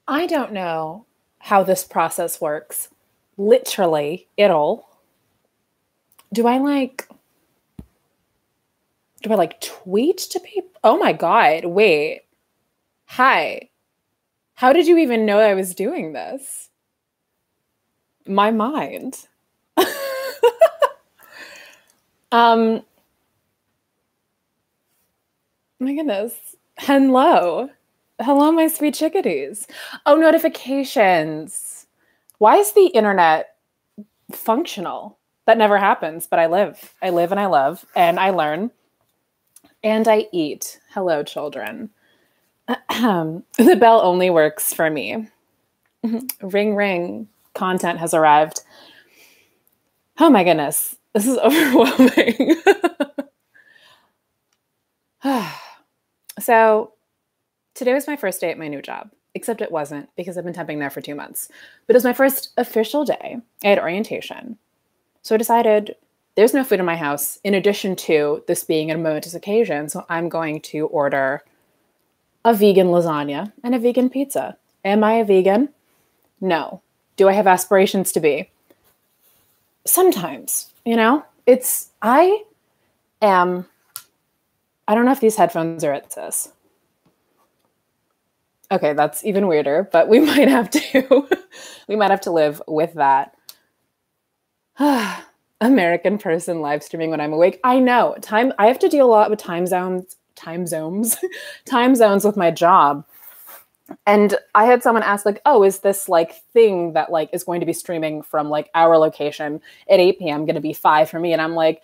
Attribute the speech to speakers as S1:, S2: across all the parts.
S1: I don't know how this process works. Literally, do I like, do I like tweet to people? Oh my God, wait. Hi. How did you even know I was doing this? My mind. Um, my goodness. Hello. Hello, my sweet chickadees. Oh, notifications. Why is the internet functional? That never happens, but I live. I live and I love and I learn and I eat. Hello, children. The bell only works for me. Ring, ring. Content has arrived. Oh my goodness. This is overwhelming. So, today was my first day at my new job, except it wasn't because I've been temping there for 2 months. But it was my first official day. I had orientation. So I decided there's no food in my house in addition to this being a momentous occasion. So I'm going to order a vegan lasagna and a vegan pizza. Am I a vegan? No. Do I have aspirations to be? Sometimes, I am, I don't know if these headphones are at this. Okay, that's even weirder, but we might have to, we might have to live with that. American person live streaming when I'm awake. I know. I have to deal a lot with time zones, time zones with my job. And I had someone ask like, "Oh, is this like thing that like is going to be streaming from like our location at 8 p.m. going to be 5 for me?" And I'm like,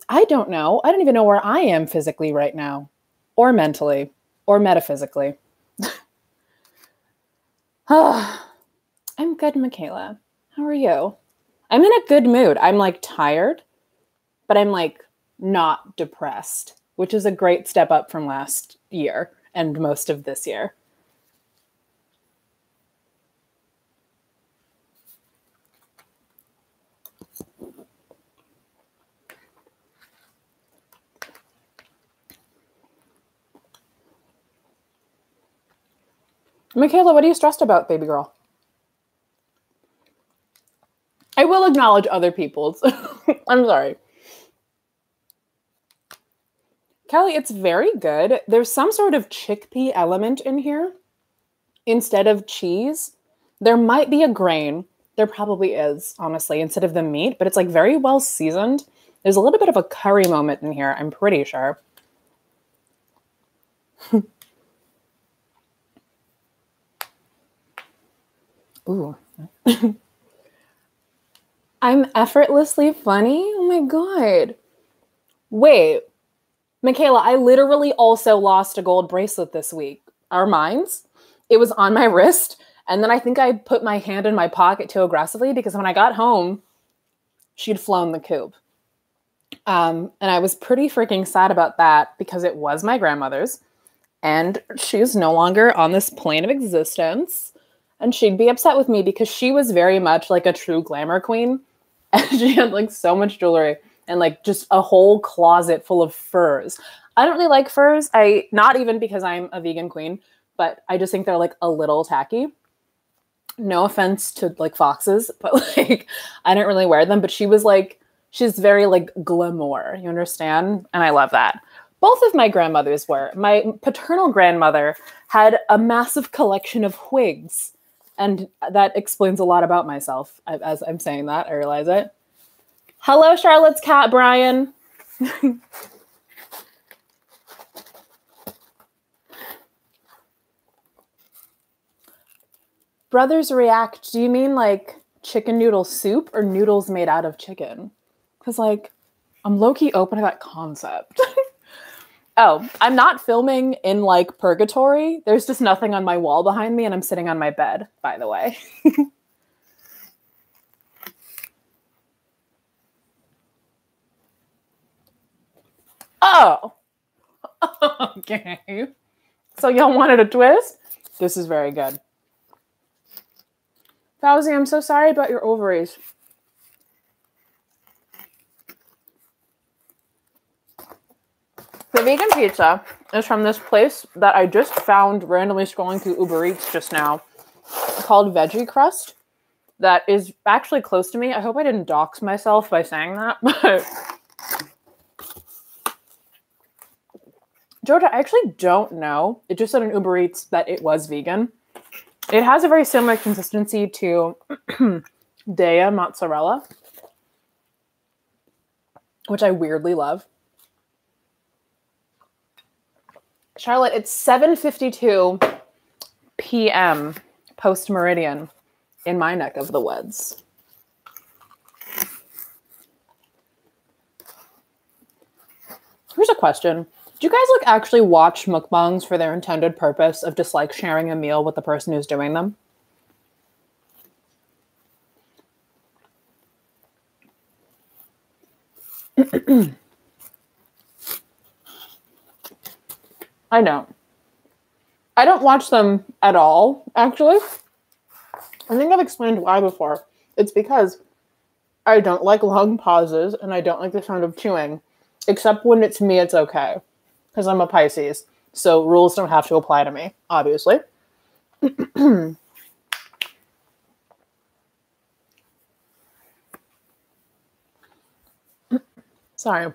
S1: I don't know. I don't even know where I am physically right now, or mentally, or metaphysically. I'm good, Michaela. How are you? I'm in a good mood. I'm like tired, but I'm like not depressed, which is a great step up from last year and most of this year. Michaela, what are you stressed about, baby girl? I will acknowledge other people's. I'm sorry. Kelly, it's very good. There's some sort of chickpea element in here instead of cheese. There might be a grain. There probably is, honestly, instead of the meat, but it's like very well seasoned. There's a little bit of a curry moment in here, I'm pretty sure. Ooh. I'm effortlessly funny? Oh my God. Wait, Michaela, I literally also lost a gold bracelet this week. Our minds. It was on my wrist. And then I think I put my hand in my pocket too aggressively because when I got home, she'd flown the coop. And I was pretty freaking sad about that because it was my grandmother's. And she's no longer on this plane of existence. And she'd be upset with me because she was very much like a true glamour queen. And she had like so much jewelry and like just a whole closet full of furs. I don't really like furs. Not even because I'm a vegan queen, but I just think they're like a little tacky. No offense to like foxes, but like I don't really wear them. But she was like, she's very like glamour. You understand? And I love that. Both of my grandmothers were. My paternal grandmother had a massive collection of wigs. And that explains a lot about myself as I'm saying that. I realize it. Hello, Charlotte's cat, Brian. Brothers react. Do you mean like chicken noodle soup or noodles made out of chicken? Because like I'm low-key open to that concept. Oh, I'm not filming in like purgatory. There's just nothing on my wall behind me and I'm sitting on my bed, by the way. Oh, okay. So y'all wanted a twist? This is very good. Fauzi, I'm so sorry about your ovaries. The vegan pizza is from this place that I just found randomly scrolling through Uber Eats just now. called Veggie Crust that is actually close to me. I hope I didn't dox myself by saying that, but Georgia, I actually don't know. It just said in Uber Eats that it was vegan. It has a very similar consistency to Dea mozzarella, which I weirdly love. Charlotte, it's 7:52 p.m. post-meridian in my neck of the woods. Here's a question. Do you guys actually watch mukbangs for their intended purpose of just sharing a meal with the person who's doing them? I don't. I don't watch them at all, actually. I think I've explained why before. It's because I don't like long pauses and I don't like the sound of chewing. Except when it's me, it's okay. Because I'm a Pisces. So rules don't have to apply to me, obviously. Sorry.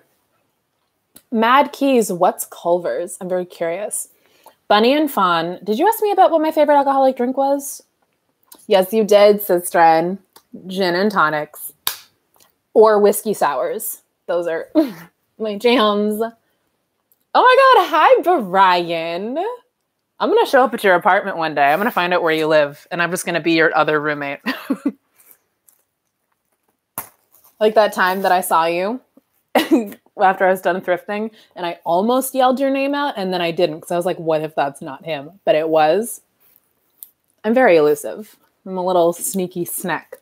S1: Mad Keys, what's Culver's? I'm very curious. Bunny and Fawn, did you ask me about what my favorite alcoholic drink was? Yes, you did, Sistren. Gin and tonics. Or whiskey sours. Those are my jams. Oh my God, hi, Brian. I'm going to show up at your apartment one day. I'm going to find out where you live, and I'm just going to be your other roommate. Like that time that I saw you after I was done thrifting, and I almost yelled your name out, and then I didn't, because I was like, what if that's not him? But it was. I'm very elusive. I'm a little sneaky snack.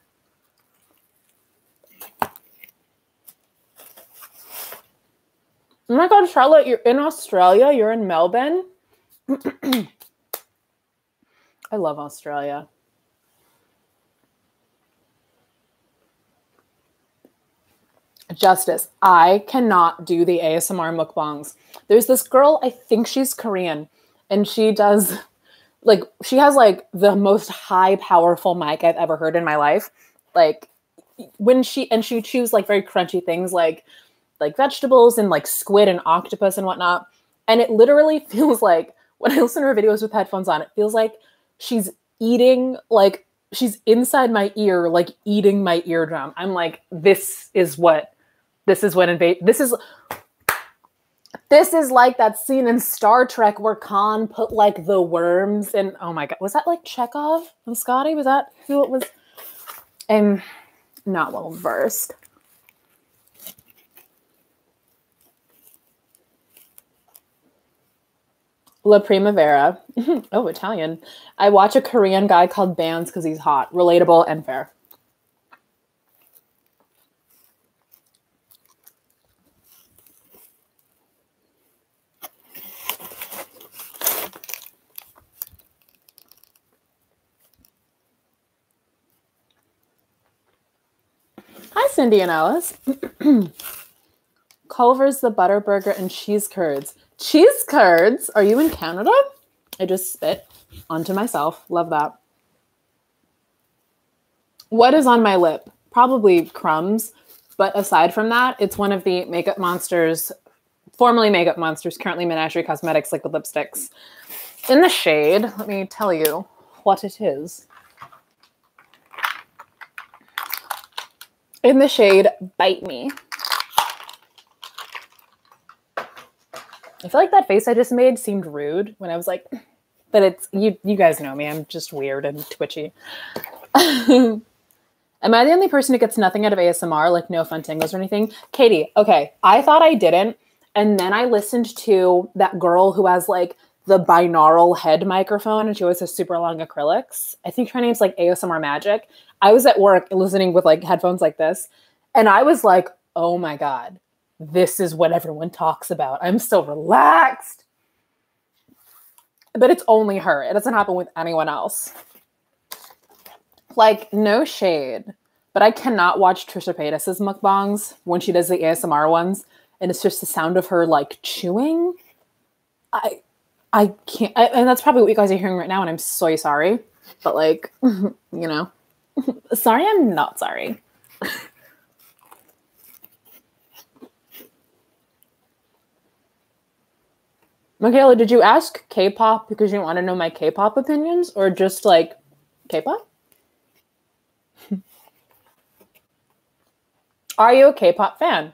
S1: Oh my God, Charlotte, you're in Australia? You're in Melbourne? I love Australia. Justice, I cannot do the ASMR mukbangs. There's this girl, I think she's Korean, and she does, she has the most high, powerful mic I've ever heard in my life. When she chews very crunchy things like vegetables and squid and octopus and whatnot. And it literally feels like, when I listen to her videos with headphones on, it feels like she's eating, she's inside my ear, eating my eardrum. I'm like, this is like that scene in Star Trek where Khan put the worms in. Oh my God. Was that Chekhov and Scotty? Was that who it was? I'm not well versed. La Primavera. Oh, Italian. I watch a Korean guy called Bands because he's hot, relatable, and fair. Hi, Cindy and Alice. Culver's, the butter burger, and cheese curds. Cheese curds? Are you in Canada? I just spit onto myself. Love that. What is on my lip? Probably crumbs. But aside from that, it's one of the Makeup Monsters, formerly Makeup Monsters, currently Menagerie Cosmetics liquid lipsticks. In the shade, let me tell you what it is. In the shade Bite Me. I feel like that face I just made seemed rude when I was like, but it's, you guys know me. I'm just weird and twitchy. Am I the only person who gets nothing out of ASMR, no fun tingles or anything? Katie, okay, I thought I didn't. And then I listened to that girl who has the binaural head microphone and she always has super long acrylics. I think her name's ASMR Magic. I was at work listening with headphones like this. And I was like, oh my God. This is what everyone talks about. I'm so relaxed. But it's only her. It doesn't happen with anyone else. No shade. But I cannot watch Trisha Paytas' mukbangs when she does the ASMR ones. And it's just the sound of her chewing. I can't. And that's probably what you guys are hearing right now. And I'm so sorry. But like, sorry, I'm not sorry. Michaela, did you ask K-pop because you want to know my K-pop opinions, or just like K-pop? Are you a K-pop fan?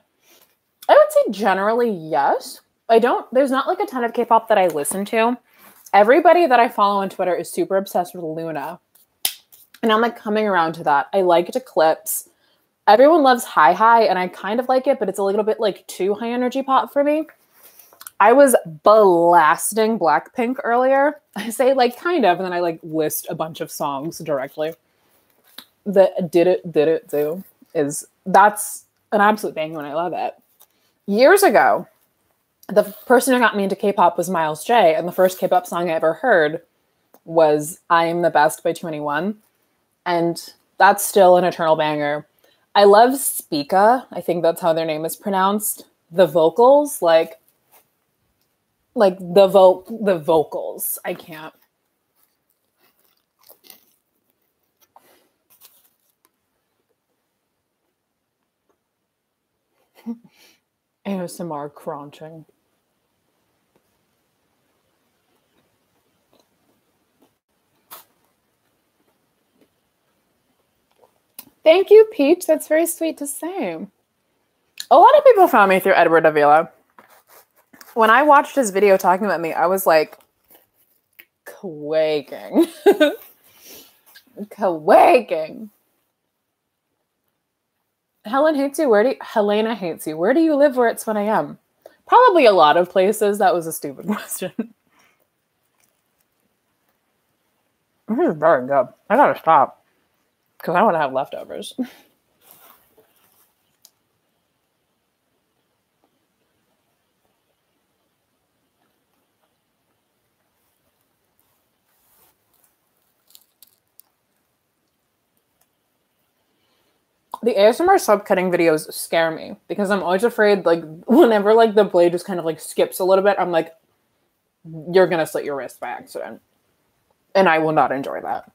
S1: I would say generally yes. There's not like a ton of K-pop that I listen to. Everybody that I follow on Twitter is super obsessed with Luna. And I'm like coming around to that. I liked Eclipse. Everyone loves Hi Hi, and I kind of like it, but it's a little bit like too high energy pop for me. I was blasting Blackpink earlier. I say like kind of, and then I like list a bunch of songs directly. The Did It Do that's an absolute banger and I love it. Years ago, the person who got me into K-pop was Miles J, and the first K-pop song I ever heard was I Am the Best by 2NE1, and that's still an eternal banger. I love Spica. I think that's how their name is pronounced. The vocals, like the vocals. I can't. ASMR crunching. Thank you, Peach. That's very sweet to say. A lot of people found me through Edward Avila. When I watched his video talking about me, I was like quaking. Quaking. Helena hates you. Where do you live where it's 1 a.m.? Probably a lot of places. That was a stupid question. This is very good. I gotta stop because I want to have leftovers. The ASMR subcutting videos scare me because I'm always afraid, like, whenever, like, the blade just kind of, like, skips a little bit, I'm like, you're gonna slit your wrist by accident. And I will not enjoy that.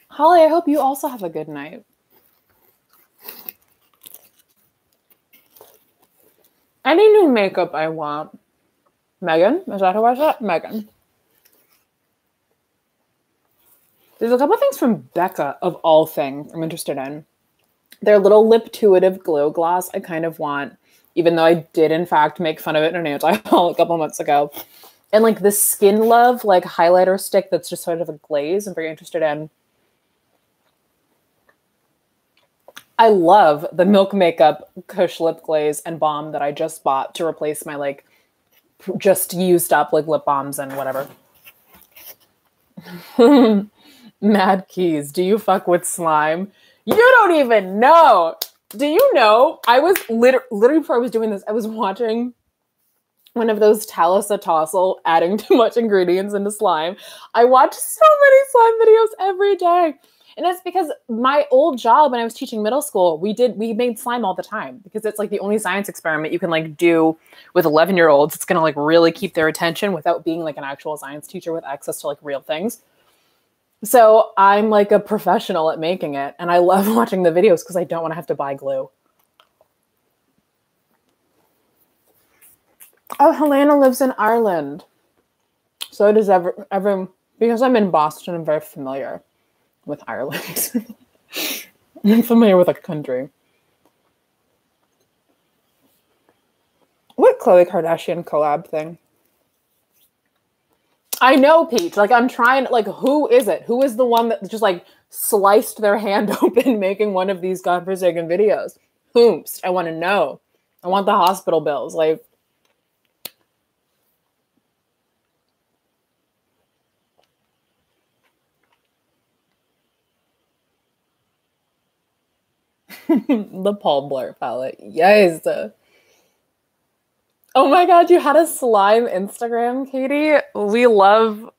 S1: Holly, I hope you also have a good night. Any new makeup I want. Megan? Is that who I said? Megan. There's a couple things from Becca, of all things, I'm interested in. Their little Liptuitive glow gloss I kind of want, even though I did, in fact, make fun of it in an anti-haul a couple months ago. And, like, the Skin Love, like, highlighter stick that's just sort of a glaze I'm very interested in. I love the Milk Makeup Kush Lip Glaze and Balm that I just bought to replace my, like, just used up, like, lip balms and whatever. Mad Keys, do you fuck with slime? You don't even know. Do you know? I was literally before I was doing this, I was watching one of those Talisa Tossel adding too much ingredients into slime. I watch so many slime videos every day. And it's because my old job when I was teaching middle school, we made slime all the time because it's like the only science experiment you can like do with 11-year-olds. It's going to like really keep their attention without being like an actual science teacher with access to like real things. So I'm like a professional at making it. And I love watching the videos because I don't want to have to buy glue. Oh, Helena lives in Ireland. So does everyone, because I'm in Boston, I'm very familiar with Ireland. I'm familiar with a country. What Khloe Kardashian collab thing? I know, Peach. Like, I'm trying, like, who is it? Who is the one that just, like, sliced their hand open making one of these godforsaken videos? Whomst? I want to know. I want the hospital bills. Like, the Paul Blart palette. Yes. Oh my god, you had a slime Instagram, Katie? We love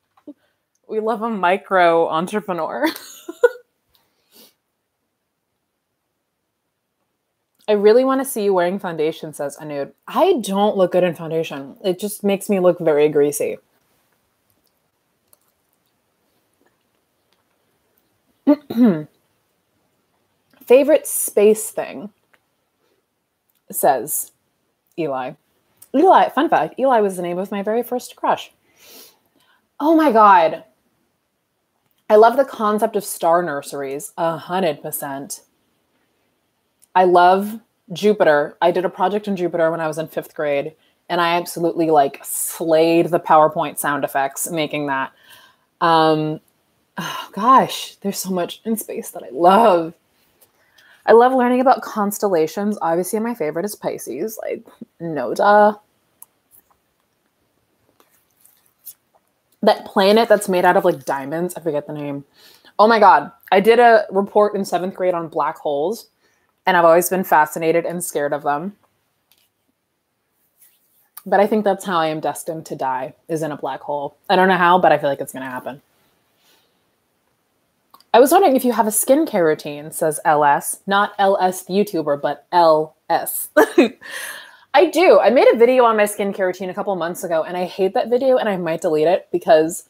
S1: a micro entrepreneur. I really want to see you wearing foundation, says Anud. I don't look good in foundation. It just makes me look very greasy. Favorite space thing, says Eli. Eli, fun fact, Eli was the name of my very first crush. Oh my God. I love the concept of star nurseries, 100%. I love Jupiter. I did a project in Jupiter when I was in 5th grade, and I absolutely like slayed the PowerPoint sound effects making that. Oh gosh, there's so much in space that I love. I love learning about constellations. Obviously, my favorite is Pisces, like no duh. That planet that's made out of like diamonds, I forget the name. Oh my God. I did a report in 7th grade on black holes, and I've always been fascinated and scared of them. But I think that's how I am destined to die, is in a black hole. I don't know how, but I feel like it's going to happen. I was wondering if you have a skincare routine, says LS. Not LS the YouTuber, but LS. I do. I made a video on my skincare routine a couple months ago, and I hate that video, and I might delete it because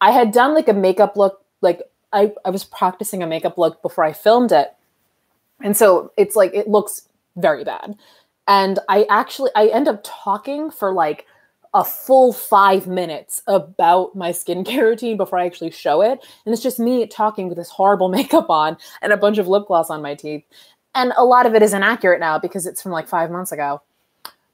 S1: I had done like a makeup look, like I was practicing a makeup look before I filmed it. And so it's like, it looks very bad. And I end up talking for like a full 5 minutes about my skincare routine before I actually show it. And it's just me talking with this horrible makeup on and a bunch of lip gloss on my teeth. And a lot of it is inaccurate now because it's from like 5 months ago.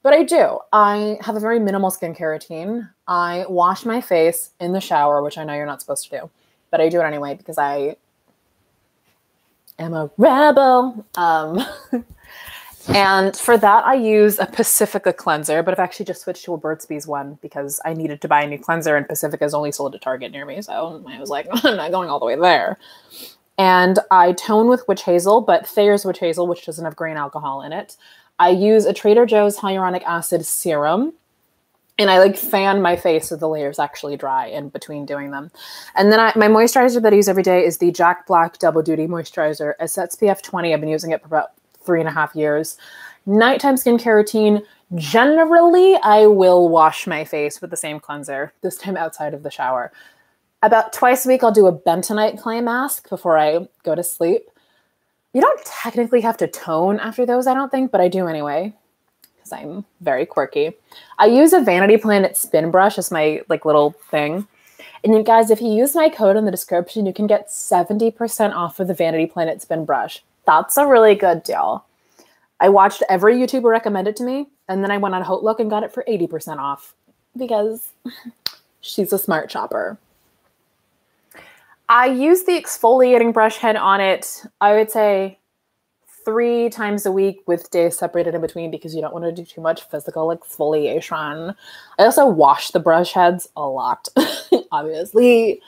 S1: But I do. I have a very minimal skincare routine. I wash my face in the shower, which I know you're not supposed to do, but I do it anyway because I am a rebel. And for that, I use a Pacifica cleanser, but I've actually just switched to a Burt's Bees one because I needed to buy a new cleanser, and Pacifica is only sold at Target near me. So I was like, I'm not going all the way there. And I tone with witch hazel, but Thayer's witch hazel, which doesn't have grain alcohol in it. I use a Trader Joe's hyaluronic acid serum, and I like fan my face so the layers actually dry in between doing them. And then my moisturizer that I use every day is the Jack Black Double Duty Moisturizer. It's SPF 20. I've been using it for about 3.5 years. Nighttime skincare routine. Generally, I will wash my face with the same cleanser, this time outside of the shower. About twice a week, I'll do a bentonite clay mask before I go to sleep. You don't technically have to tone after those, I don't think, but I do anyway, because I'm very quirky. I use a Vanity Planet spin brush as my like little thing. And you guys, if you use my code in the description, you can get 70% off of the Vanity Planet spin brush. That's a really good deal. I watched every YouTuber recommend it to me, and then I went on Hotlook and got it for 80% off because she's a smart shopper. I use the exfoliating brush head on it, I would say 3 times a week with days separated in between because you don't want to do too much physical exfoliation. I also wash the brush heads a lot, obviously.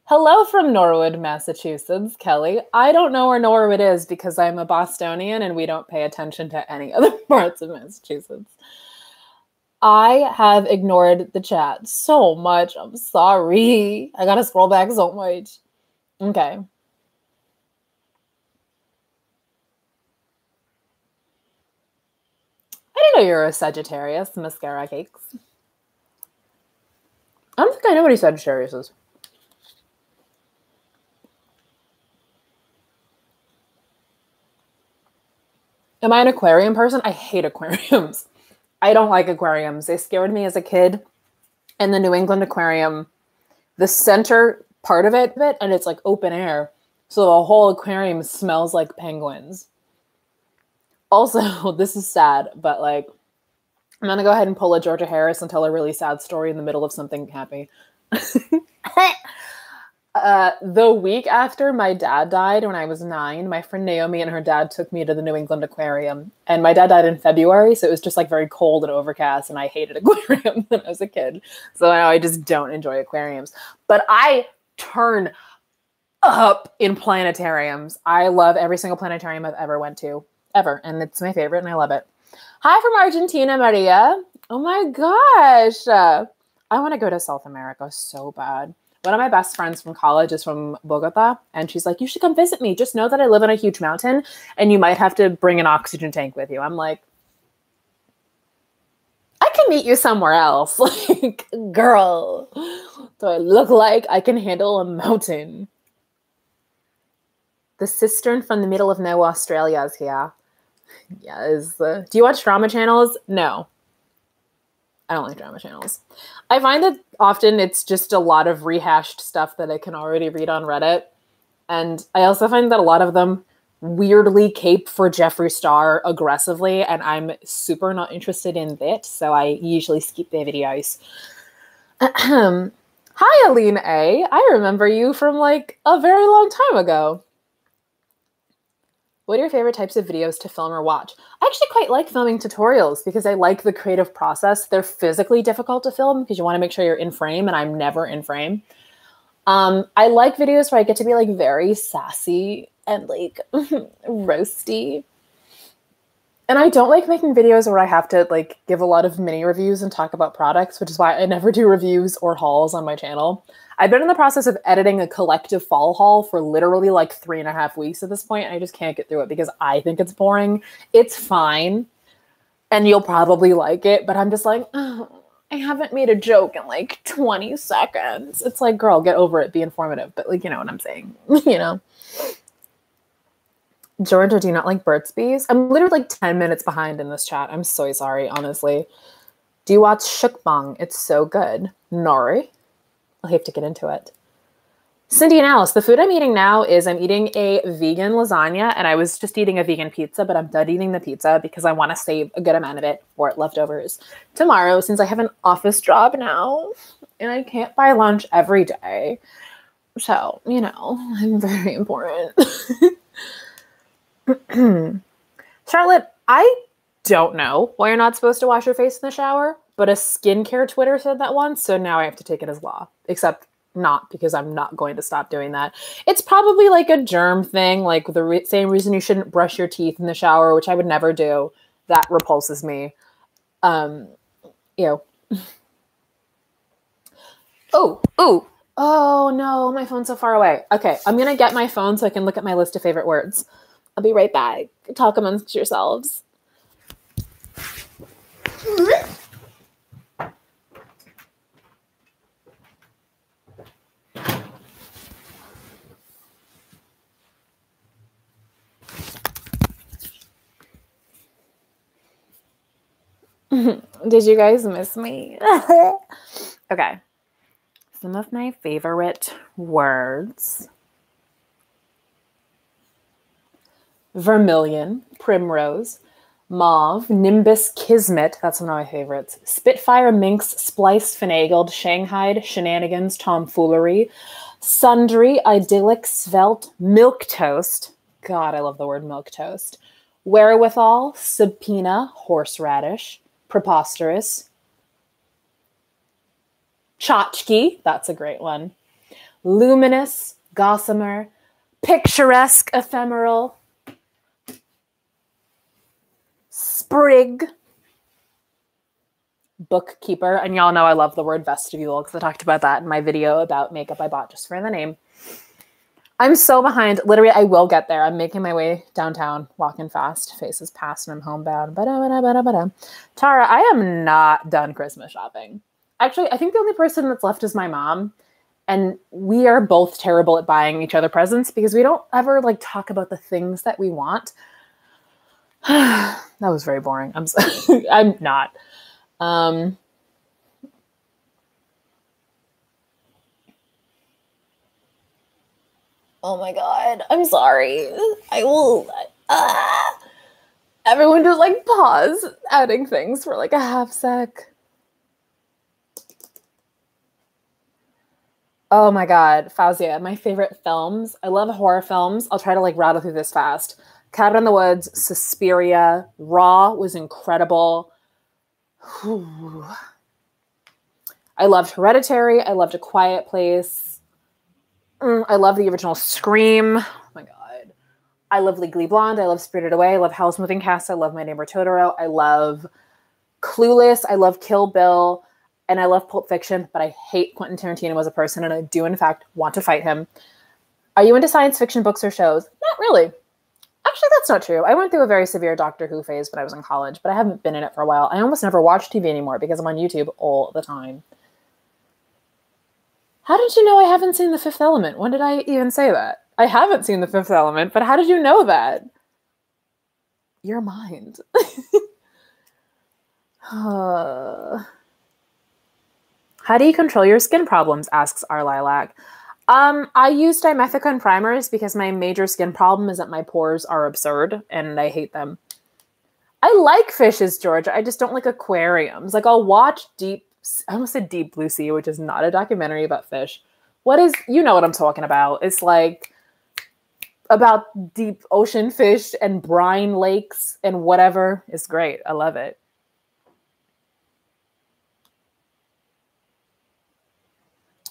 S1: Hello from Norwood, Massachusetts, Kelly. I don't know where Norwood is because I'm a Bostonian and we don't pay attention to any other parts of Massachusetts. I have ignored the chat so much. I'm sorry. I gotta scroll back so much. Okay. I didn't know you're a Sagittarius, mascara cakes. I don't think I know any Sagittariuses. Am I an aquarium person? I hate aquariums. I don't like aquariums. They scared me as a kid. And the New England Aquarium, the center part of it, and it's like open air. So the whole aquarium smells like penguins. Also, this is sad, but like, I'm going to go ahead and pull a Georgia Harris and tell a really sad story in the middle of something happy. The week after my dad died, when I was 9, my friend Naomi and her dad took me to the New England Aquarium. And my dad died in February, so it was just like very cold and overcast, and I hated aquariums when I was a kid. So now I just don't enjoy aquariums. But I turn up in planetariums. I love every single planetarium I've ever went to, ever. And it's my favorite, and I love it. Hi from Argentina, Maria. Oh my gosh. I want to go to South America so bad. One of my best friends from college is from Bogota, and she's like, you should come visit me. Just know that I live on a huge mountain, and you might have to bring an oxygen tank with you. I'm like, I can meet you somewhere else. Like, girl, do I look like I can handle a mountain? The cistern from the middle of nowhere, Australia is here. Yeah, do you watch drama channels? No. I don't like drama channels. I find that often it's just a lot of rehashed stuff that I can already read on Reddit. And I also find that a lot of them weirdly cape for Jeffree Star aggressively, and I'm super not interested in that, so I usually skip their videos. Hi, Aline A. I remember you from like a very long time ago. What are your favorite types of videos to film or watch? I actually quite like filming tutorials because I like the creative process. They're physically difficult to film because you want to make sure you're in frame, and I'm never in frame. I like videos where I get to be like very sassy and like roasty. And I don't like making videos where I have to like give a lot of mini reviews and talk about products, which is why I never do reviews or hauls on my channel. I've been in the process of editing a collective fall haul for literally like 3.5 weeks at this point, and I just can't get through it because I think it's boring. It's fine, and you'll probably like it, but I'm just like, oh, I haven't made a joke in like 20 seconds. It's like, girl, get over it, be informative. But like, you know what I'm saying, you know? Georgia, do you not like Burt's Bees? I'm literally like 10 minutes behind in this chat. I'm so sorry, honestly. Do you watch Mukbang? It's so good. Nori. I'll have to get into it. Cindy and Alice, the food I'm eating now is I'm eating a vegan lasagna, and I was just eating a vegan pizza, but I'm done eating the pizza because I want to save a good amount of it for leftovers tomorrow, since I have an office job now and I can't buy lunch every day. So, you know, I'm very important. Charlotte, I don't know why you're not supposed to wash your face in the shower, but a skincare Twitter said that once, so now I have to take it as law. Except not, because I'm not going to stop doing that. It's probably like a germ thing, like the same reason you shouldn't brush your teeth in the shower, which I would never do. That repulses me. Ew. Oh no, my phone's so far away. Okay, I'm gonna get my phone so I can look at my list of favorite words. I'll be right back. Talk amongst yourselves. Did you guys miss me? Okay. Some of my favorite words. Vermilion, primrose, mauve, nimbus, kismet, that's one of my favorites. Spitfire, minx, splice, finagled, shanghaied, shenanigans, tomfoolery, sundry, idyllic, svelte, milk toast. God, I love the word milk toast. Wherewithal, subpoena, horseradish, preposterous, tchotchke, that's a great one. Luminous, gossamer, picturesque, ephemeral, sprig, bookkeeper, and y'all know I love the word vestibule because I talked about that in my video about makeup I bought just for the name. I'm so behind. Literally, I will get there. I'm making my way downtown, walking fast. Faces past and I'm homebound. Tara, I am not done Christmas shopping. Actually, I think the only person that's left is my mom. And we are both terrible at buying each other presents because we don't ever like talk about the things that we want. That was very boring. I'm sorry. I'm not. Oh my God. I'm sorry. I will. Everyone just like pause adding things for like a half sec. Oh my God. Fauzia, my favorite films. I love horror films. I'll try to like rattle through this fast. Cabin in the Woods, Suspiria, Raw was incredible. Whew. I loved Hereditary. I loved A Quiet Place. I love the original Scream. Oh my God. I love Legally Blonde. I love Spirited Away. I love Howl's Moving Castle. I love My Neighbor Totoro. I love Clueless. I love Kill Bill. and I love Pulp Fiction, but I hate Quentin Tarantino as a person, and I do, in fact, want to fight him. Are you into science fiction books or shows? Not really. Actually, that's not true. I went through a very severe Doctor Who phase when I was in college, but I haven't been in it for a while. I almost never watch TV anymore because I'm on YouTube all the time. How did you know I haven't seen The Fifth Element? When did I even say that? I haven't seen The Fifth Element, but how did you know that? Your mind. How do you control your skin problems? Asks our lilac. I use dimethicone primers because my major skin problem is that my pores are absurd and I hate them. I like fishes, George. I just don't like aquariums. Like, I'll watch I almost said Deep Blue Sea, which is not a documentary about fish. You know what I'm talking about. It's like about deep ocean fish and brine lakes and whatever. It's great. I love it.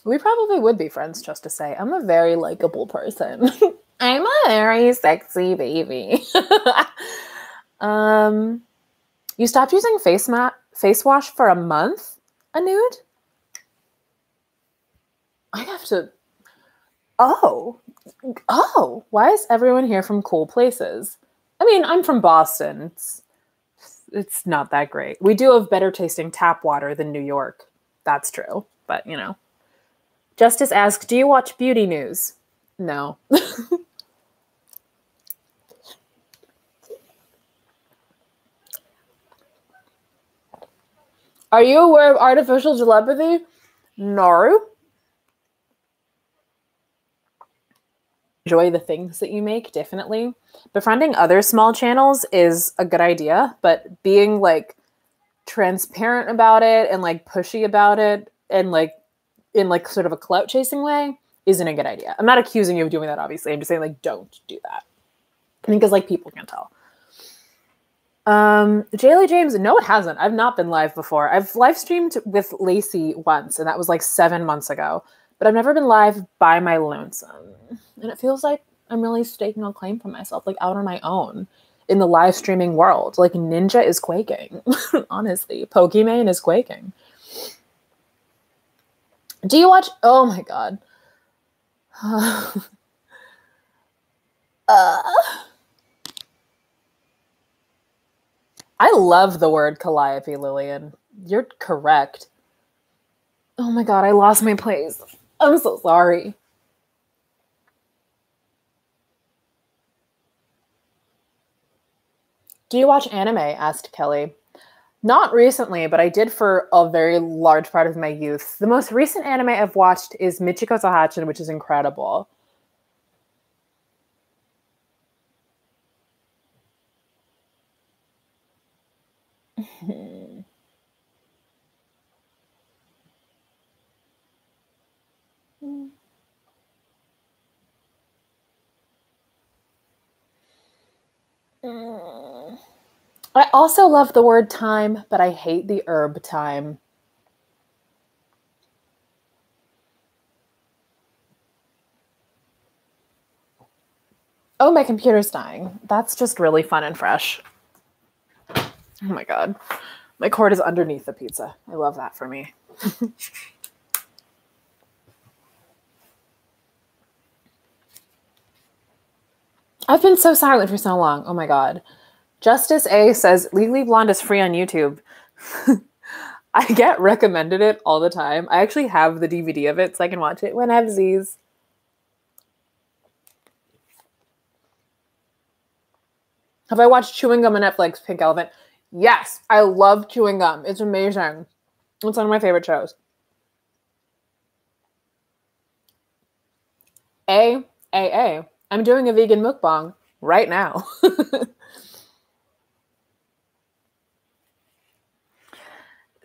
S1: We probably would be friends, just to say. I'm a very likable person. I'm a very sexy baby. You stopped using face wash for a month? A nude? I have to... Oh, why is everyone here from cool places? I mean, I'm from Boston. It's not that great. We do have better tasting tap water than New York. That's true. But, you know. Justice asks, do you watch beauty news? No. Are you aware of artificial telepathy? No. Enjoy the things that you make, definitely. Befriending other small channels is a good idea, but being like transparent about it and like pushy about it and like in like sort of a clout chasing way isn't a good idea. I'm not accusing you of doing that, obviously. I'm just saying, like, don't do that. Because like people can tell. Jaylee James, no, it hasn't. I've not been live before. I've live streamed with Lacey once, and that was like 7 months ago. But I've never been live by my lonesome. And it feels like I'm really staking a claim for myself, like out on my own in the live streaming world. Like Ninja is quaking. Honestly. Pokimane is quaking. Do you watch? Oh my God. I love the word calliope, Lillian. You're correct. Oh my God, I lost my place. I'm so sorry. Do you watch anime? Asked Kelly. Not recently, but I did for a very large part of my youth. The most recent anime I've watched is Michiko to Hatchin, which is incredible. I also love the word time, but I hate the herb time. Oh, my computer's dying. That's just really fun and fresh. Oh my God. My cord is underneath the pizza. I love that for me. I've been so silent for so long. Oh my God. Justice A says, Legally Blonde is free on YouTube. I get recommended it all the time. I actually have the DVD of it so I can watch it when I have Z's. Have I watched Chewing Gum on Netflix, Pink Elephant? Yes, I love chewing gum. It's amazing. It's one of my favorite shows. I'm doing a vegan mukbang right now.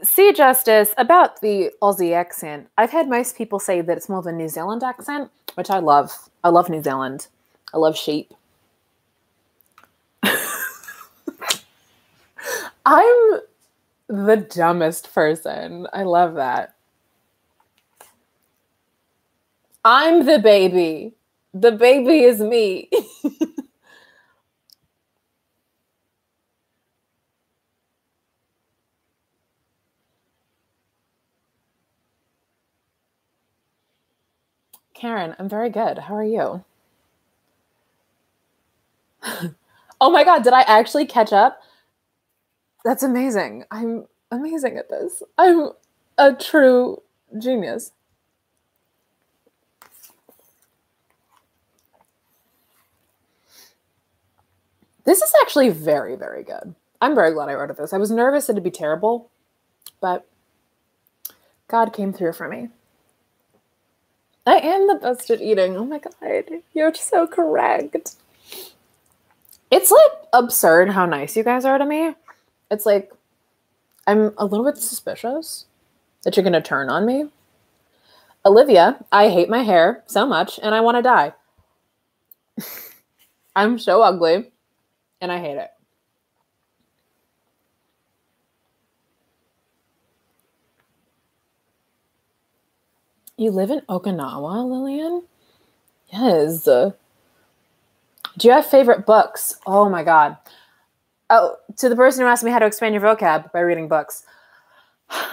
S1: See, Justice, about the Aussie accent, I've had most people say that it's more of a New Zealand accent, which I love. I love New Zealand. I love sheep. I'm the dumbest person. I love that. I'm the baby. The baby is me. Karen, I'm very good. How are you? Oh my God, did I actually catch up? That's amazing. I'm amazing at this. I'm a true genius. This is actually very, very good. I'm very glad I wrote this. I was nervous it'd be terrible, but God came through for me. I am the best at eating. Oh my God, you're so correct. It's like absurd how nice you guys are to me. It's like, I'm a little bit suspicious that you're going to turn on me. Olivia, I hate my hair so much and I want to die. I'm so ugly and I hate it. You live in Okinawa, Lillian? Yes. Do you have favorite books? Oh my God. Oh, to the person who asked me how to expand your vocab by reading books.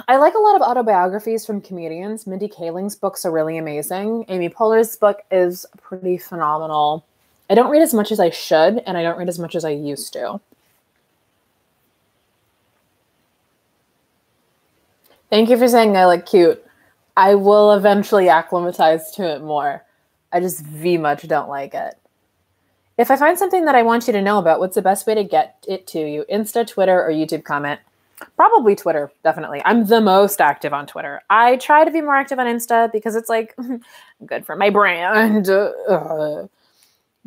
S1: I like a lot of autobiographies from comedians. Mindy Kaling's books are really amazing. Amy Poehler's book is pretty phenomenal. I don't read as much as I should, and I don't read as much as I used to. Thank you for saying I look cute. I will eventually acclimatize to it more. I just much don't like it. If I find something that I want you to know about, what's the best way to get it to you? Insta, Twitter, or YouTube comment? Probably Twitter, definitely. I'm the most active on Twitter. I try to be more active on Insta because it's like good for my brand.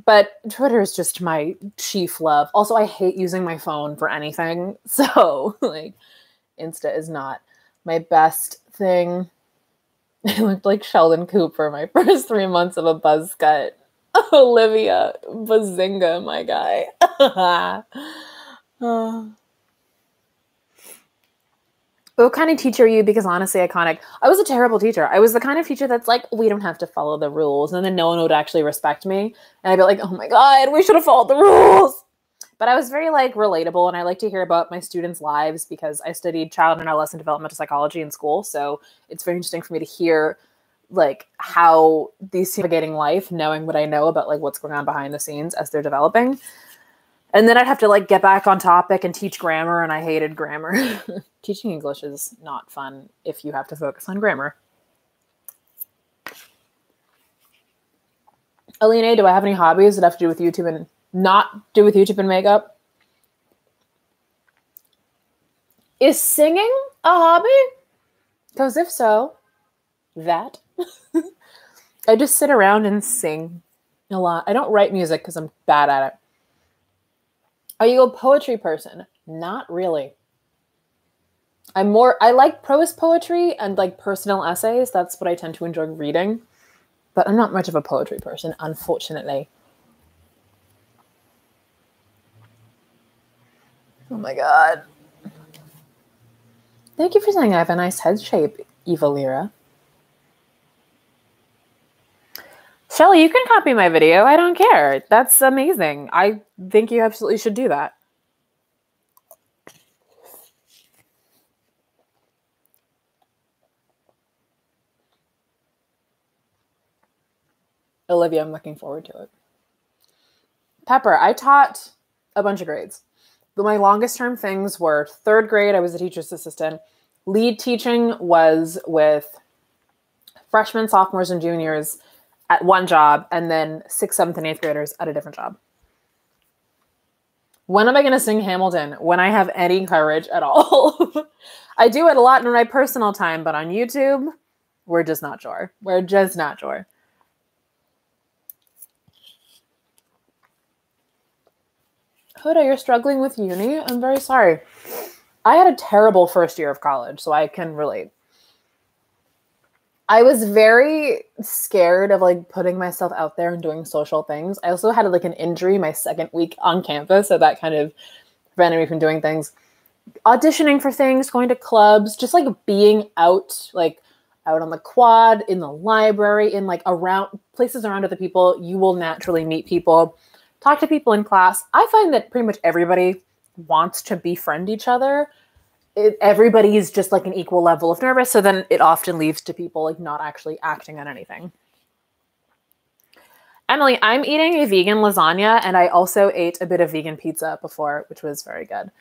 S1: But Twitter is just my chief love. Also, I hate using my phone for anything. So, like, Insta is not my best thing. I looked like Sheldon Cooper my first 3 months of a buzz cut. Olivia, bazinga, my guy. What kind of teacher are you? Because honestly, iconic. I was a terrible teacher. I was the kind of teacher that's like, we don't have to follow the rules. And then no one would actually respect me. And I'd be like, oh my God, we should have followed the rules. But I was very like relatable. And I like to hear about my students' lives because I studied child and adolescent developmental psychology in school. So it's very interesting for me to hear like how these navigating life, knowing what I know about like what's going on behind the scenes as they're developing. And then I'd have to like get back on topic and teach grammar, and I hated grammar. Teaching English is not fun if you have to focus on grammar. Aline, do I have any hobbies that have to do with YouTube and not do with YouTube and makeup? Is singing a hobby? Because if so, that. I just sit around and sing a lot. I don't write music because I'm bad at it. Are you a poetry person? Not really. I like prose poetry and like personal essays. That's what I tend to enjoy reading. But I'm not much of a poetry person, unfortunately. Oh my God. Thank you for saying I have a nice head shape, Eva Lira. Shelly, you can copy my video. I don't care. That's amazing. I think you absolutely should do that. Olivia, I'm looking forward to it. Pepper, I taught a bunch of grades. But my longest term things were 3rd grade. I was a teacher's assistant. Lead teaching was with freshmen, sophomores, and juniors at one job, and then 6th, 7th, and 8th graders at a different job. When am I going to sing Hamilton? When I have any courage at all. I do it a lot in my personal time, but on YouTube, we're just not sure. We're just not sure. Huda, you're struggling with uni? I'm very sorry. I had a terrible first year of college, so I can relate. I was very scared of like putting myself out there and doing social things. I also had like an injury my 2nd week on campus, so that kind of prevented me from doing things. Auditioning for things, going to clubs, just like being out, like out on the quad, in the library, in like around places around other people. You will naturally meet people, talk to people in class. I find that pretty much everybody wants to befriend each other. Everybody is just like an equal level of nervous. So then it often leads to people like not actually acting on anything. Emily, I'm eating a vegan lasagna, and I also ate a bit of vegan pizza before, which was very good.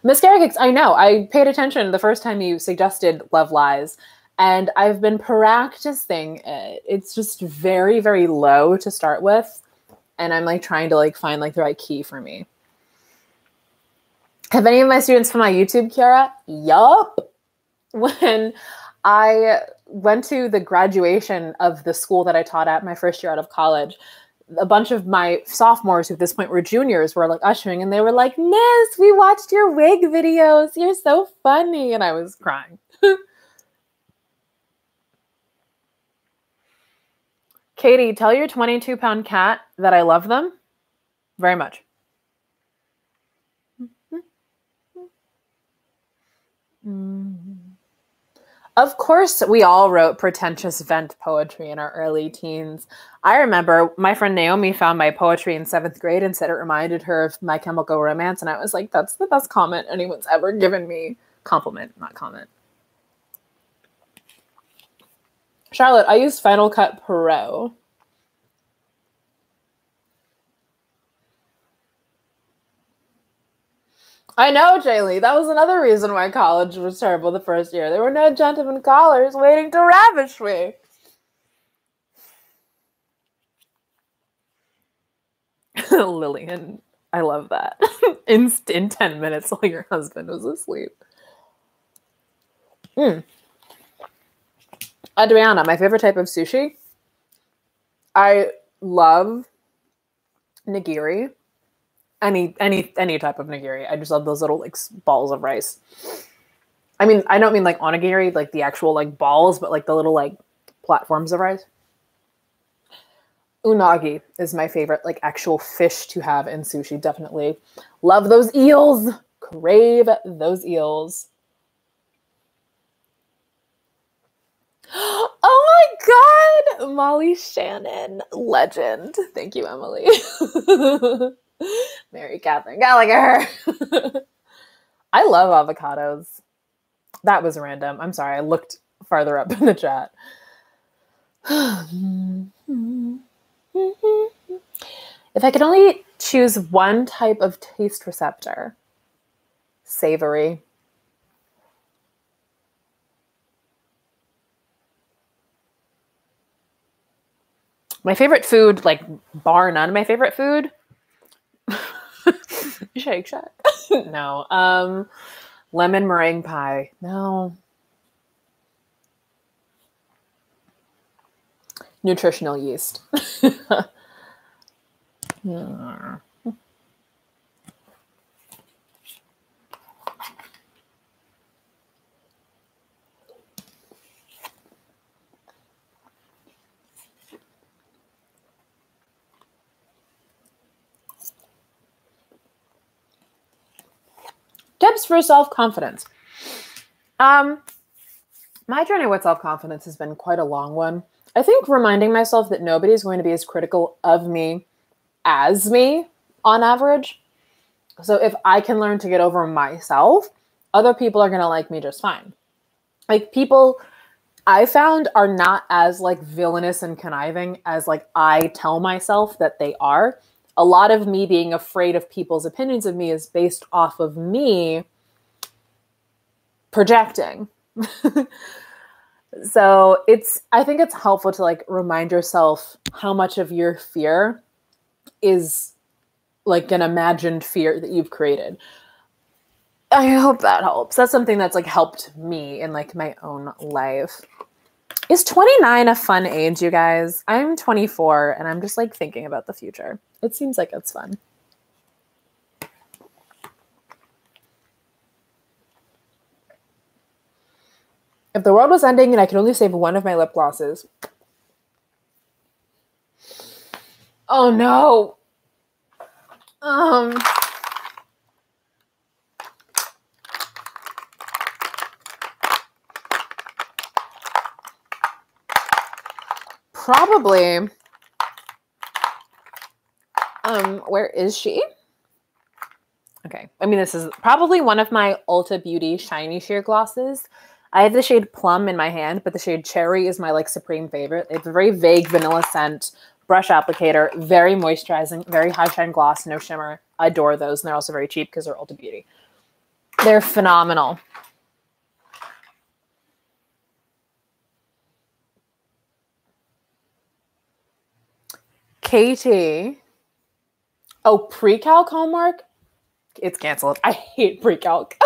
S1: Mascara cakes, I know. I paid attention the first time you suggested Love Lies, and I've been practicing it. It's just very, very low to start with, and I'm like trying to like find like the right key for me. Have any of my students from my YouTube, Kiara? Yup. When I went to the graduation of the school that I taught at my first year out of college, a bunch of my sophomores who at this point were juniors were like ushering, and they were like, "Miss, we watched your wig videos. You're so funny." And I was crying. Katie, tell your 22-pound cat that I love them very much. Of course, we all wrote pretentious vent poetry in our early teens. I remember my friend Naomi found my poetry in 7th grade and said it reminded her of My Chemical Romance. And I was like, that's the best comment anyone's ever given me. Compliment, not comment. Charlotte, I use Final Cut Pro. I know, Jaylee. That was another reason why college was terrible the first year. There were no gentlemen callers waiting to ravish me. Lillian, I love that. in 10 minutes while your husband was asleep. Adriana, my favorite type of sushi. I love nigiri. Any type of nigiri. I just love those little like balls of rice. I mean, I don't mean like onigiri, like the actual like balls, but like the little like platforms of rice. Unagi is my favorite like actual fish to have in sushi. Definitely love those eels. Crave those eels. Oh my God, Molly Shannon, legend. Thank you, Emily. Mary Catherine Gallagher. I love avocados. That was random. I'm sorry. I looked farther up in the chat. If I could only choose one type of taste receptor, savory. My favorite food, like bar none, my favorite food. Shake Shack. No. Lemon meringue pie. No. Nutritional yeast. Tips for self-confidence. My journey with self-confidence has been quite a long one. I think reminding myself that nobody's going to be as critical of me as me on average. So if I can learn to get over myself, other people are going to like me just fine. Like people I found are not as like villainous and conniving as like I tell myself that they are. A lot of me being afraid of people's opinions of me is based off of me projecting. So I think it's helpful to like remind yourself how much of your fear is like an imagined fear that you've created. I hope that helps. That's something that's like helped me in like my own life. Is 29 a fun age, you guys? I'm 24 and I'm just like thinking about the future. It seems like it's fun. If the world was ending and I could only save one of my lip glosses. Oh no. Probably. Where is she? Okay. I mean, this is probably one of my Ulta Beauty Shiny Sheer glosses. I have the shade Plum in my hand, but the shade Cherry is my like supreme favorite. It's a very vague vanilla scent, brush applicator, very moisturizing, very high shine gloss, no shimmer. I adore those, and they're also very cheap because they're Ulta Beauty. They're phenomenal. Katie. Oh, pre-calc homework? It's canceled. I hate pre-calc.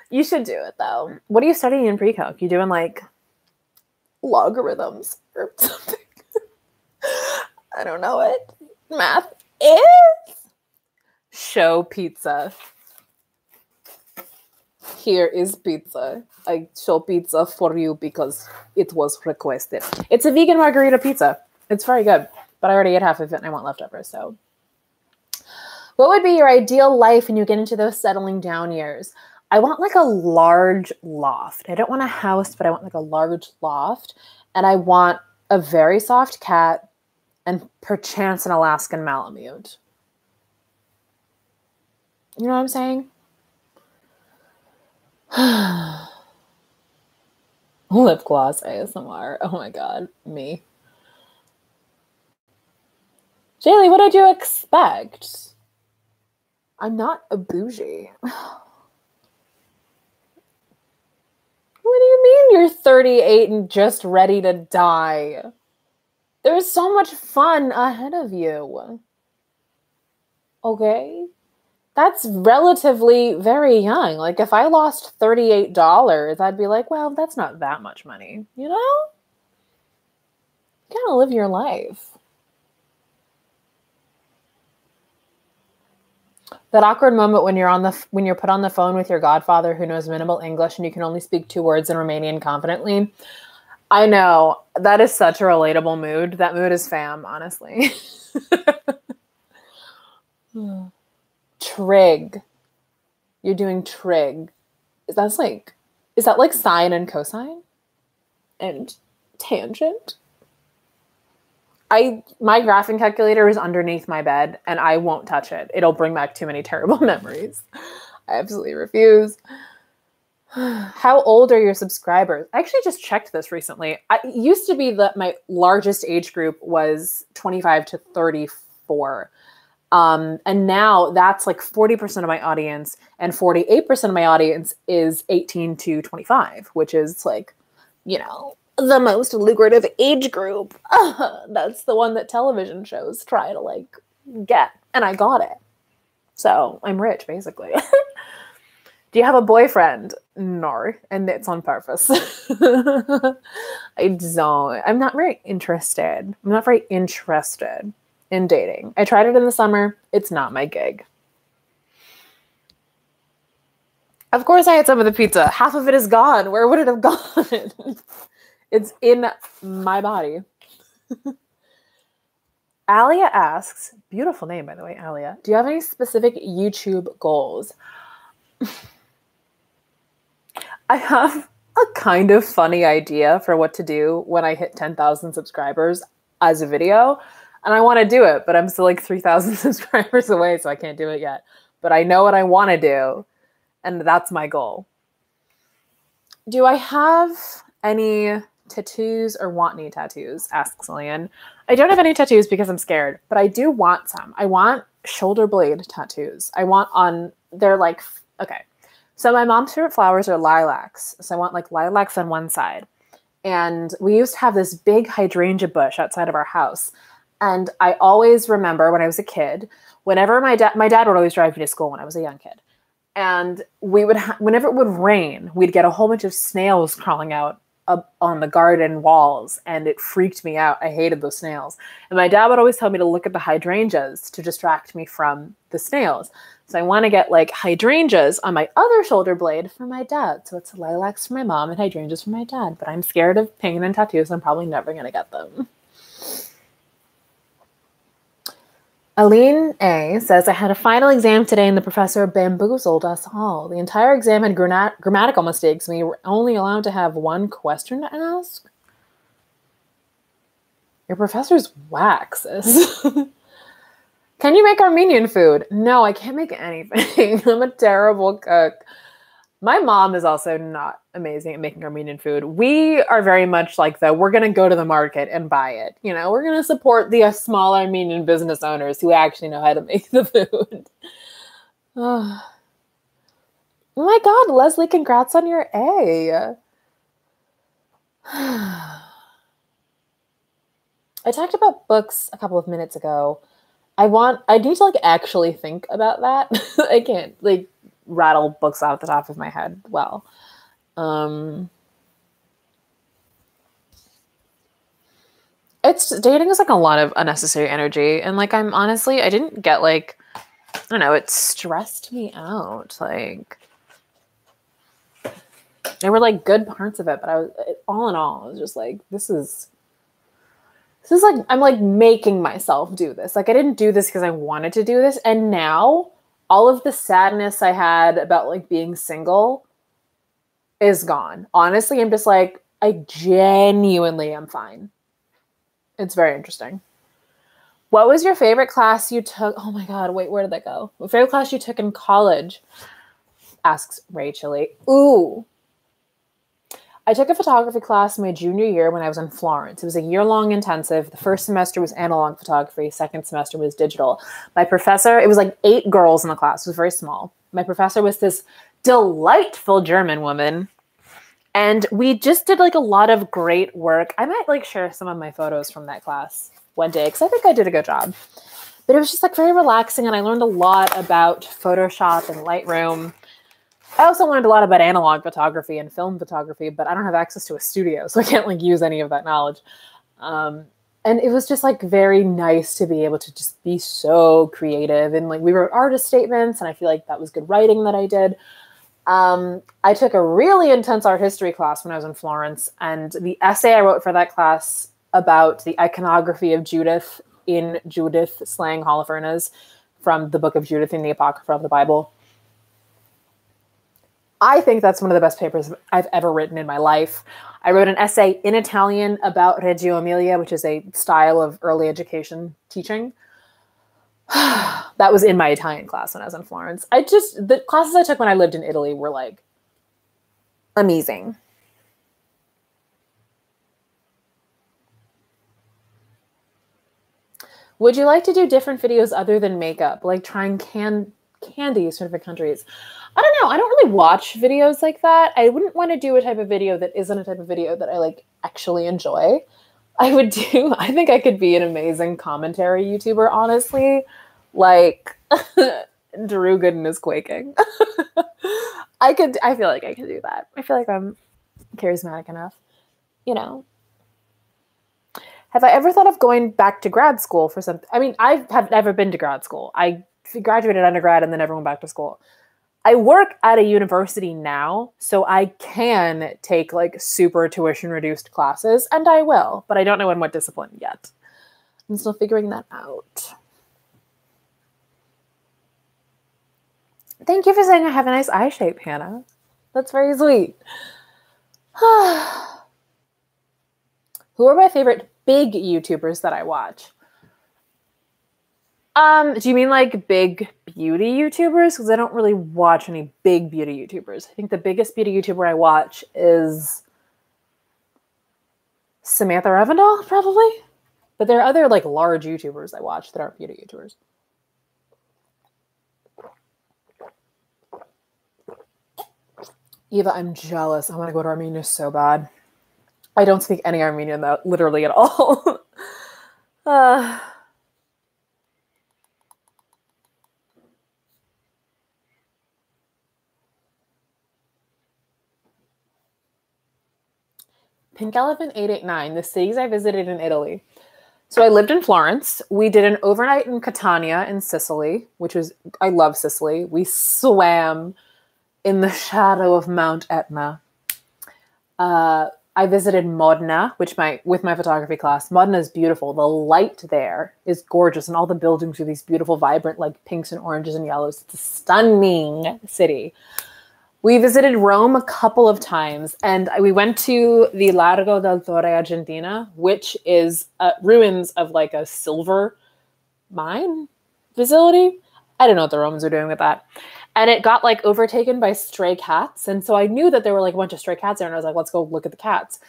S1: You should do it, though. What are you studying in pre-calc? You doing, like, logarithms or something? I don't know what math is. Show pizza. Here is pizza. I show pizza for you because it was requested. It's a vegan margarita pizza. It's very good, but I already ate half of it and I want leftovers, so. What would be your ideal life when you get into those settling down years? I want like a large loft. I don't want a house, but I want like a large loft. And I want a very soft cat and perchance an Alaskan Malamute. You know what I'm saying? Lip gloss ASMR. Oh my god, me. Jaylee, what did you expect? I'm not a bougie. What do you mean you're 38 and just ready to die? There's so much fun ahead of you. Okay? That's relatively very young. Like, if I lost $38, I'd be like, well, that's not that much money. You know? You gotta live your life. That awkward moment when you're put on the phone with your godfather who knows minimal English and you can only speak 2 words in Romanian confidently. I know. That is such a relatable mood. That mood is fam, honestly. Trig. You're doing trig. Is that like sine and cosine? And tangent? My graphing calculator is underneath my bed and I won't touch it. It'll bring back too many terrible memories. I absolutely refuse. How old are your subscribers? I actually just checked this recently. It used to be that my largest age group was 25 to 34. And now that's like 40% of my audience, and 48% of my audience is 18 to 25, which is like, you know, the most lucrative age group. That's the one that television shows try to like get, and I got it. So I'm rich, basically. Do you have a boyfriend? No, and it's on purpose. I don't. I'm not very interested. I'm not very interested in dating. I tried it in the summer. It's not my gig. Of course I had some of the pizza. Half of it is gone. Where would it have gone? It's in my body. Alia asks, beautiful name, by the way, Alia. Do you have any specific YouTube goals? I have a kind of funny idea for what to do when I hit 10,000 subscribers as a video. And I want to do it, but I'm still like 3,000 subscribers away, so I can't do it yet. But I know what I want to do, and that's my goal. Do I have any tattoos or want any tattoos? Asks Lillian. I don't have any tattoos because I'm scared, but I do want some. I want shoulder blade tattoos. They're like, okay. So my mom's favorite flowers are lilacs. So I want like lilacs on one side. And we used to have this big hydrangea bush outside of our house. And I always remember when I was a kid, whenever my dad would always drive me to school when I was a young kid. And we would, whenever it would rain, we'd get a whole bunch of snails crawling out up on the garden walls, and it freaked me out. I hated those snails. And my dad would always tell me to look at the hydrangeas to distract me from the snails. So I want to get like hydrangeas on my other shoulder blade for my dad. So it's lilacs for my mom and hydrangeas for my dad. But I'm scared of pain and tattoos. I'm probably never going to get them. Aline A says, I had a final exam today and the professor bamboozled us all. The entire exam had grammatical mistakes and we were only allowed to have one question to ask. Your professor's whack, sis. Can you make Armenian food? No, I can't make anything. I'm a terrible cook. My mom is also not amazing at making Armenian food. We are very much like we're going to go to the market and buy it. You know, we're going to support the small Armenian business owners who actually know how to make the food. Oh my God, Leslie, congrats on your A. I talked about books a couple of minutes ago. I need to actually think about that. I can't rattle books off the top of my head. Well, dating is a lot of unnecessary energy. And I didn't get I don't know, it stressed me out. There were good parts of it, but all in all, I was just this is I'm making myself do this. I didn't do this because I wanted to do this. And now all of the sadness I had about being single is gone. Honestly, I'm just I genuinely am fine. It's very interesting. What was your favorite class you took? Oh my God, wait, where did that go? What favorite class you took in college? Asks Rachel. Ooh. I took a photography class my junior year when I was in Florence. It was a year-long intensive. The first semester was analog photography. Second semester was digital. My professor, it was 8 girls in the class. It was very small. My professor was this delightful German woman. And we just did a lot of great work. I might share some of my photos from that class one day because I think I did a good job. But it was just very relaxing, and I learned a lot about Photoshop and Lightroom. I also learned a lot about analog photography and film photography, but I don't have access to a studio, so I can't use any of that knowledge. And it was just very nice to be able to just be so creative. And we wrote artist statements, and I feel that was good writing that I did. I took a really intense art history class when I was in Florence, and the essay I wrote for that class about the iconography of Judith in Judith slaying Holofernes from the book of Judith in the Apocrypha of the Bible. I think that's one of the best papers I've ever written in my life. I wrote an essay in Italian about Reggio Emilia, which is a style of early education teaching. That was in my Italian class when I was in Florence. The classes I took when I lived in Italy were amazing. Would you like to do different videos other than makeup, trying candies from different countries? I don't know. I don't really watch videos like that. I wouldn't want to do a type of video that isn't a type of video that I actually enjoy. I think I could be an amazing commentary YouTuber, honestly. Drew Gooden is quaking. I feel I could do that. I feel I'm charismatic enough. You know. Have I ever thought of going back to grad school for something? I mean, I have never been to grad school. I graduated undergrad and then never went back to school. I work at a university now, so I can take super tuition reduced classes, and I will, but I don't know in what discipline yet. I'm still figuring that out. Thank you for saying I have a nice eye shape, Hannah. That's very sweet. Who are my favorite big YouTubers that I watch? Do you mean big beauty YouTubers? Because I don't really watch any big beauty YouTubers. I think the biggest beauty YouTuber I watch is Samantha Ravendal, probably. But there are other large YouTubers I watch that aren't beauty YouTubers. Eva, I'm jealous. I want to go to Armenia so bad. I don't speak any Armenian, though, literally at all. Pink Elephant 889, the cities I visited in Italy. So I lived in Florence. We did an overnight in Catania in Sicily, I love Sicily. We swam in the shadow of Mount Etna. I visited Modena, with my photography class. Modena is beautiful. The light there is gorgeous, and all the buildings are these beautiful, vibrant, pinks and oranges and yellows. It's a stunning city. We visited Rome a couple of times, and we went to the Largo del Torre Argentina, which is ruins of a silver mine facility. I don't know what the Romans are doing with that. And it got like overtaken by stray cats. And so I knew that there were like a bunch of stray cats there. And I was like, let's go look at the cats.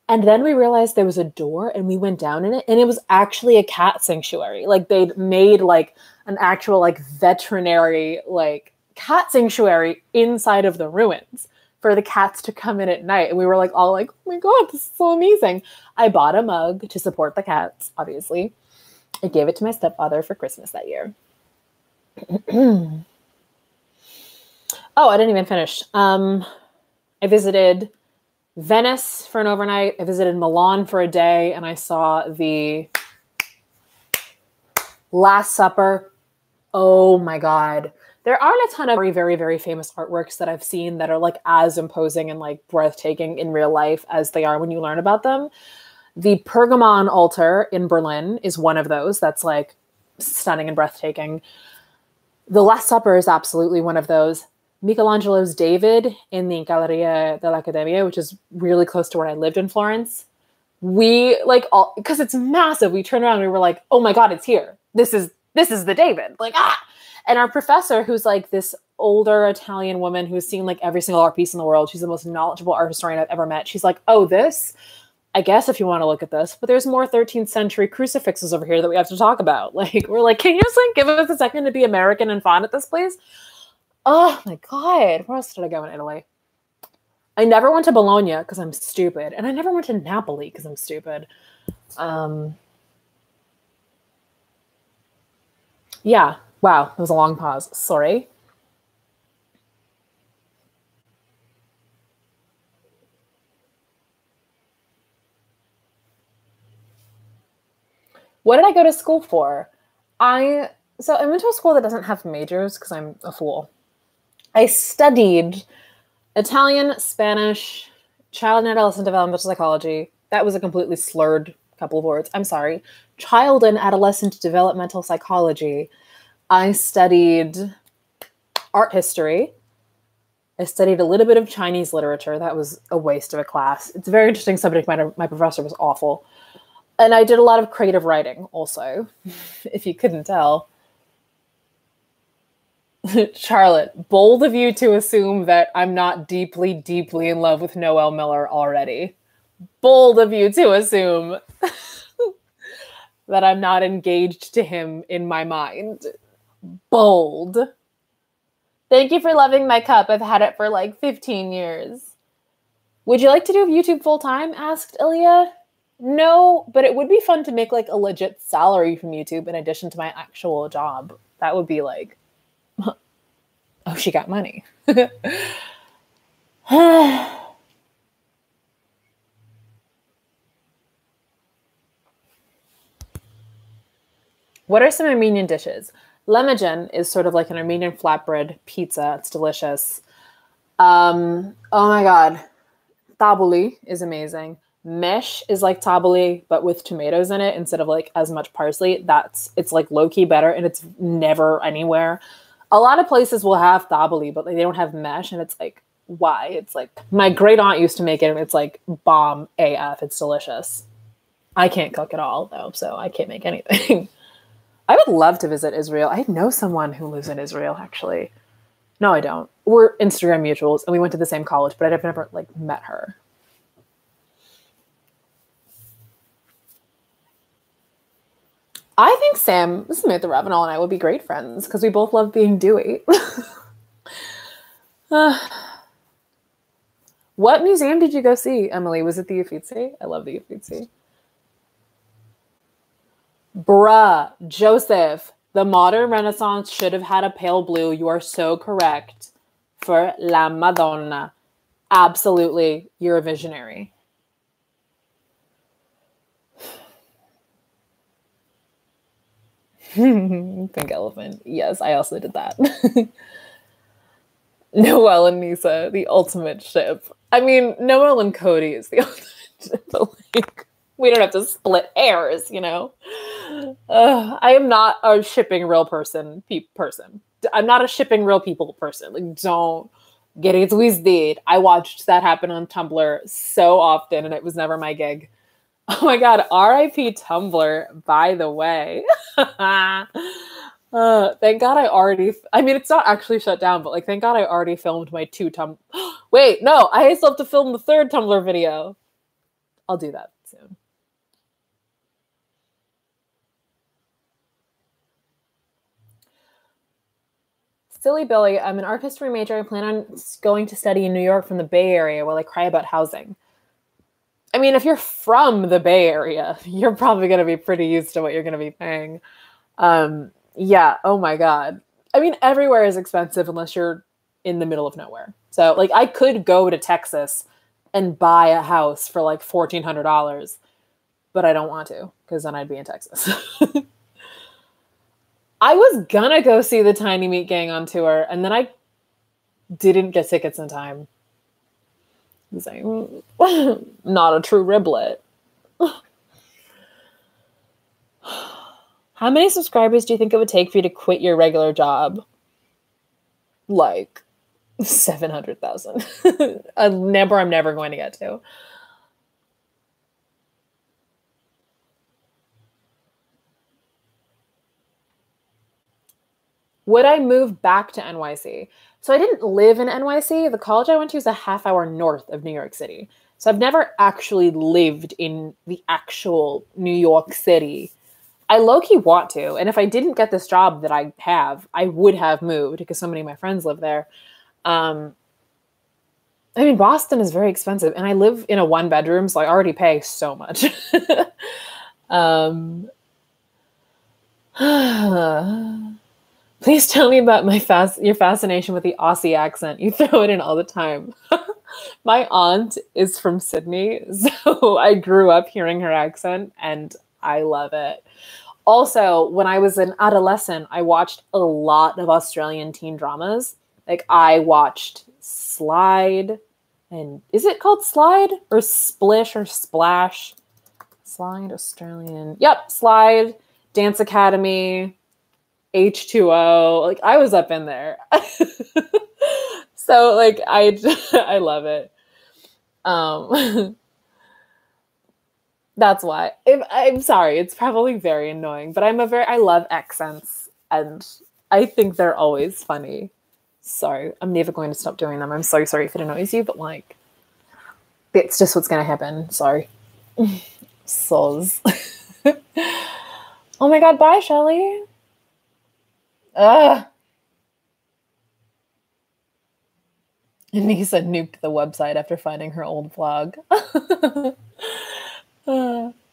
S1: And then we realized there was a door and we went down in it. And it was actually a cat sanctuary. Like they'd made like an actual like veterinary like cat sanctuary inside of the ruins for the cats to come in at night. And we were like all like, oh my God, this is so amazing. I bought a mug to support the cats, obviously. I gave it to my stepfather for Christmas that year. Oh, I didn't even finish. I visited Venice for an overnight. I visited Milan for a day, and I saw the Last Supper. Oh my God. There aren't a ton of very, very, very famous artworks that I've seen that are like as imposing and like breathtaking in real life as they are when you learn about them. The Pergamon altar in Berlin is one of those that's like stunning and breathtaking. The Last Supper is absolutely one of those. Michelangelo's David in the Galleria dell'Accademia, which is really close to where I lived in Florence. We like all, because it's massive. We turned around and we were like, oh my God, it's here. This is the David. Like, ah. And our professor, who's like this older Italian woman who's seen like every single art piece in the world. She's the most knowledgeable art historian I've ever met. She's like, oh, this, I guess if you want to look at this, but there's more 13th century crucifixes over here that we have to talk about. Like, we're like, can you just like give us a second to be American and fun at this, please? Oh my God. Where else did I go in Italy? I never went to Bologna because I'm stupid. And I never went to Napoli because I'm stupid. Yeah. Wow. That was a long pause. Sorry. What did I go to school for? So I went to a school that doesn't have majors because I'm a fool. I studied Italian, Spanish, child and adolescent developmental psychology. That was a completely slurred couple of words. I'm sorry. Child and adolescent developmental psychology. I studied art history. I studied a little bit of Chinese literature. That was a waste of a class. It's a very interesting subject matter. My professor was awful. And I did a lot of creative writing also, if you couldn't tell. Charlotte, bold of you to assume that I'm not deeply, deeply in love with Noel Miller already. Bold of you to assume that I'm not engaged to him in my mind. Bold. Thank you for loving my cup. I've had it for like 15 years. Would you like to do YouTube full time? Asked Ilya. No, but it would be fun to make like a legit salary from YouTube in addition to my actual job. That would be like, oh, she got money. What are some Armenian dishes? Lemagen is sort of like an Armenian flatbread pizza. It's delicious. Oh my God. Tabbouleh is amazing. Mesh is like tabbouleh, but with tomatoes in it instead of like as much parsley. It's like low-key better, and it's never anywhere. A lot of places will have tabbouleh, but they don't have mesh, and it's like, why? It's like, my great aunt used to make it, and it's like bomb AF. It's delicious. I can't cook at all, though, so I can't make anything. I would love to visit Israel. I know someone who lives in Israel, actually. No, I don't. We're Instagram mutuals, and we went to the same college, but I've never like met her. I think Sam Smith Ravenel and I would be great friends because we both love being dewy. What museum did you go see, Emily? Was it the Uffizi? I love the Uffizi. Bruh, Joseph, the modern Renaissance should have had a pale blue. You are so correct. For La Madonna. Absolutely, you're a visionary. Pink elephant. Yes, I also did that. Noelle and Nisa, the ultimate ship. I mean, Noelle and Cody is the ultimate ship, but like, we don't have to split hairs, you know? I am not a shipping real person. I'm not a shipping real people person. Like, don't get it twisted. I watched that happen on Tumblr so often, and it was never my gig. Oh my God, RIP Tumblr, by the way. Thank God I mean, it's not actually shut down, but like, thank God I already filmed my Wait, no, I still have to film the third Tumblr video. I'll do that soon. Silly Billy, I'm an art history major. I plan on going to study in New York from the Bay Area while I cry about housing. I mean, if you're from the Bay Area, you're probably going to be pretty used to what you're going to be paying. Yeah, oh my God. I mean, everywhere is expensive unless you're in the middle of nowhere. So, like, I could go to Texas and buy a house for like $1,400, but I don't want to because then I'd be in Texas. I was gonna go see the Tiny Meat Gang on tour, and then I didn't get tickets in time. I was like, not a true riblet. How many subscribers do you think it would take for you to quit your regular job? Like 700,000. A number I'm never going to get to. Would I move back to NYC? So I didn't live in NYC. The college I went to is a half-hour north of New York City. So I've never actually lived in the actual New York City. I low-key want to. And if I didn't get this job that I have, I would have moved because so many of my friends live there. I mean, Boston is very expensive. And I live in a one-bedroom, so I already pay so much. Please tell me about your fascination with the Aussie accent. You throw it in all the time. My aunt is from Sydney, so I grew up hearing her accent, and I love it. Also, when I was an adolescent, I watched a lot of Australian teen dramas. Like, I watched Slide, and is it called Slide? Or Splish or Splash? Slide, Australian. Yep, Slide, Dance Academy, H2O. Like, I was up in there. So, like, I love it. That's why. I'm sorry, it's probably very annoying, but I love accents, and I think they're always funny. Sorry, I'm never going to stop doing them. I'm so sorry if it annoys you, but like, it's just what's gonna happen. Sorry. Soz. Oh my God, bye, Shelly. Ugh. Anissa nuked the website after finding her old vlog.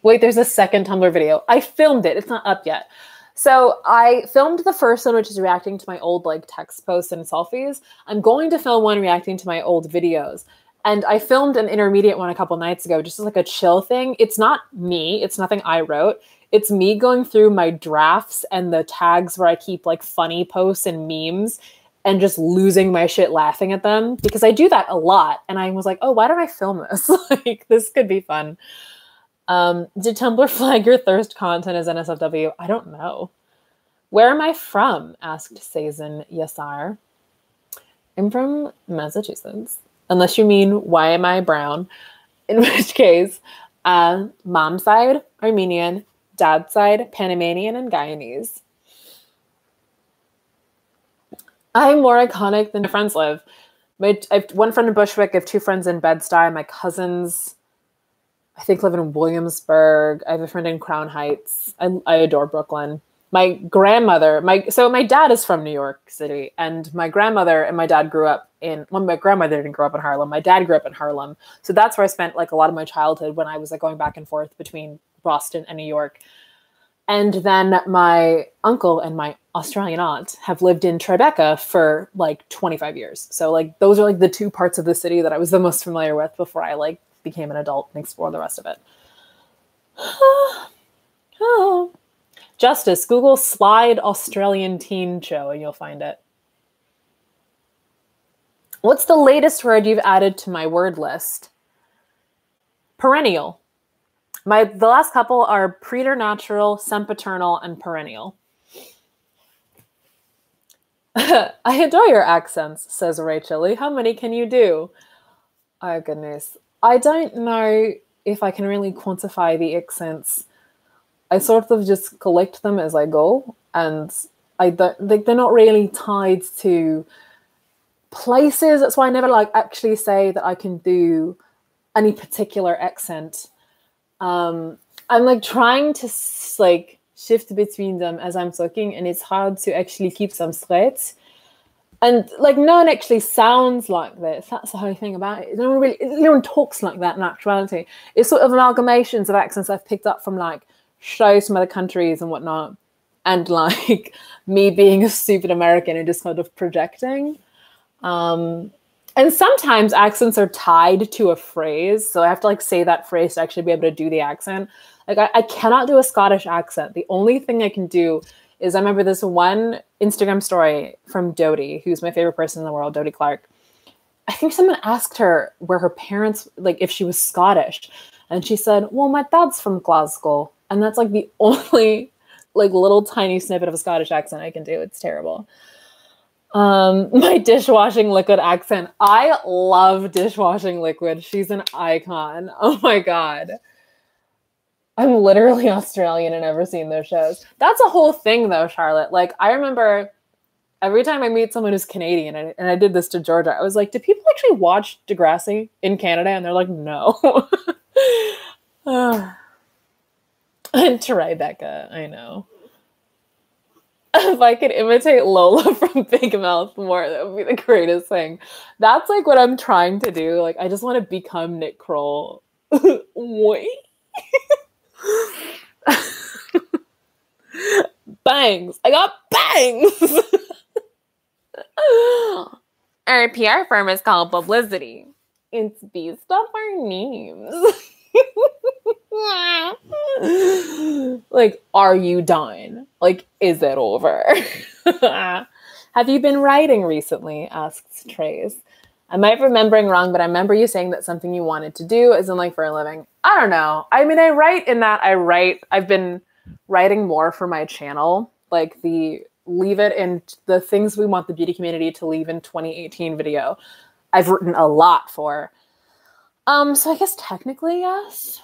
S1: Wait, there's a second Tumblr video. I filmed it. It's not up yet. So I filmed the first one, which is reacting to my old like text posts and selfies. I'm going to film one reacting to my old videos. And I filmed an intermediate one a couple nights ago, just as like a chill thing. It's not me. It's nothing I wrote. It's me going through my drafts and the tags where I keep like funny posts and memes and just losing my shit laughing at them because I do that a lot. And I was like, oh, why don't I film this? Like, this could be fun. Did Tumblr flag your thirst content as NSFW? I don't know. Where am I from? Asked Sazin Yassar. I'm from Massachusetts. Unless you mean, why am I brown? In which case, mom's side, Armenian, dad's side, Panamanian and Guyanese. I'm more iconic than my friends live. I have one friend in Bushwick. I have two friends in Bed-Stuy. My cousins, I think, live in Williamsburg. I have a friend in Crown Heights. I adore Brooklyn. My grandmother, my dad is from New York City, and my grandmother and my dad grew up my grandmother didn't grow up in Harlem. My dad grew up in Harlem. So that's where I spent like a lot of my childhood when I was like going back and forth between Boston and New York. And then my uncle and my Australian aunt have lived in Tribeca for like 25 years. So like those are like the two parts of the city that I was the most familiar with before I like became an adult and explored the rest of it. Oh. Justice, Google Slide Australian teen show and you'll find it. What's the latest word you've added to my word list? Perennial. The last couple are preternatural, sempiternal, and perennial. I adore your accents, says Rachel. How many can you do? Oh, goodness. I don't know if I can really quantify the accents. I sort of just collect them as I go, and they're not really tied to places. That's why I never like actually say that I can do any particular accent. I'm like trying to like shift between them as I'm talking, and it's hard to actually keep them straight. And like no one actually sounds like this. That's the whole thing about it. No one talks like that in actuality. It's sort of amalgamations of accents I've picked up from like shows from other countries and whatnot, and like me being a stupid American and just kind of projecting. And sometimes accents are tied to a phrase, so I have to like say that phrase to actually be able to do the accent. Like I cannot do a Scottish accent. The only thing I can do is I remember this one Instagram story from Dodie, who's my favorite person in the world, Dodie Clark. I think someone asked her where her parents, like if she was Scottish, and she said, "Well, my dad's from Glasgow," and that's like the only like little tiny snippet of a Scottish accent I can do. It's terrible. My dishwashing liquid accent. I love dishwashing liquid. She's an icon. Oh my God. I'm literally Australian and never seen those shows. That's a whole thing though, Charlotte. Like I remember every time I meet someone who's Canadian, and I did this to Georgia, I was like, do people actually watch Degrassi in Canada? And they're like, no. And to Rebecca, I know. If I could imitate Lola from Big Mouth more, that would be the greatest thing. That's like what I'm trying to do. Like, I just want to become Nick Kroll. Wait. Bangs. I got bangs. Our PR firm is called Publicity. It's based off our names. Like, are you done? Like, is it over? Have you been writing recently? Asks Trace. I might be remembering wrong, but I remember you saying that something you wanted to do as in like for a living. I don't know. I mean, I've been writing more for my channel, like the leave it in the things we want the beauty community to leave in 2018 video. I've written a lot for. So I guess technically, yes.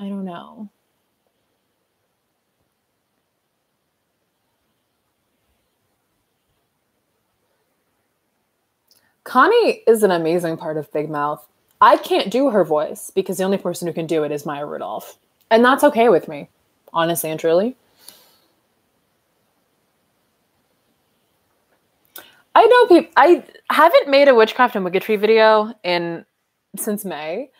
S1: I don't know. Connie is an amazing part of Big Mouth. I can't do her voice because the only person who can do it is Maya Rudolph. And that's okay with me, honestly and truly. I know people. I haven't made a witchcraft and wiggetry video since May.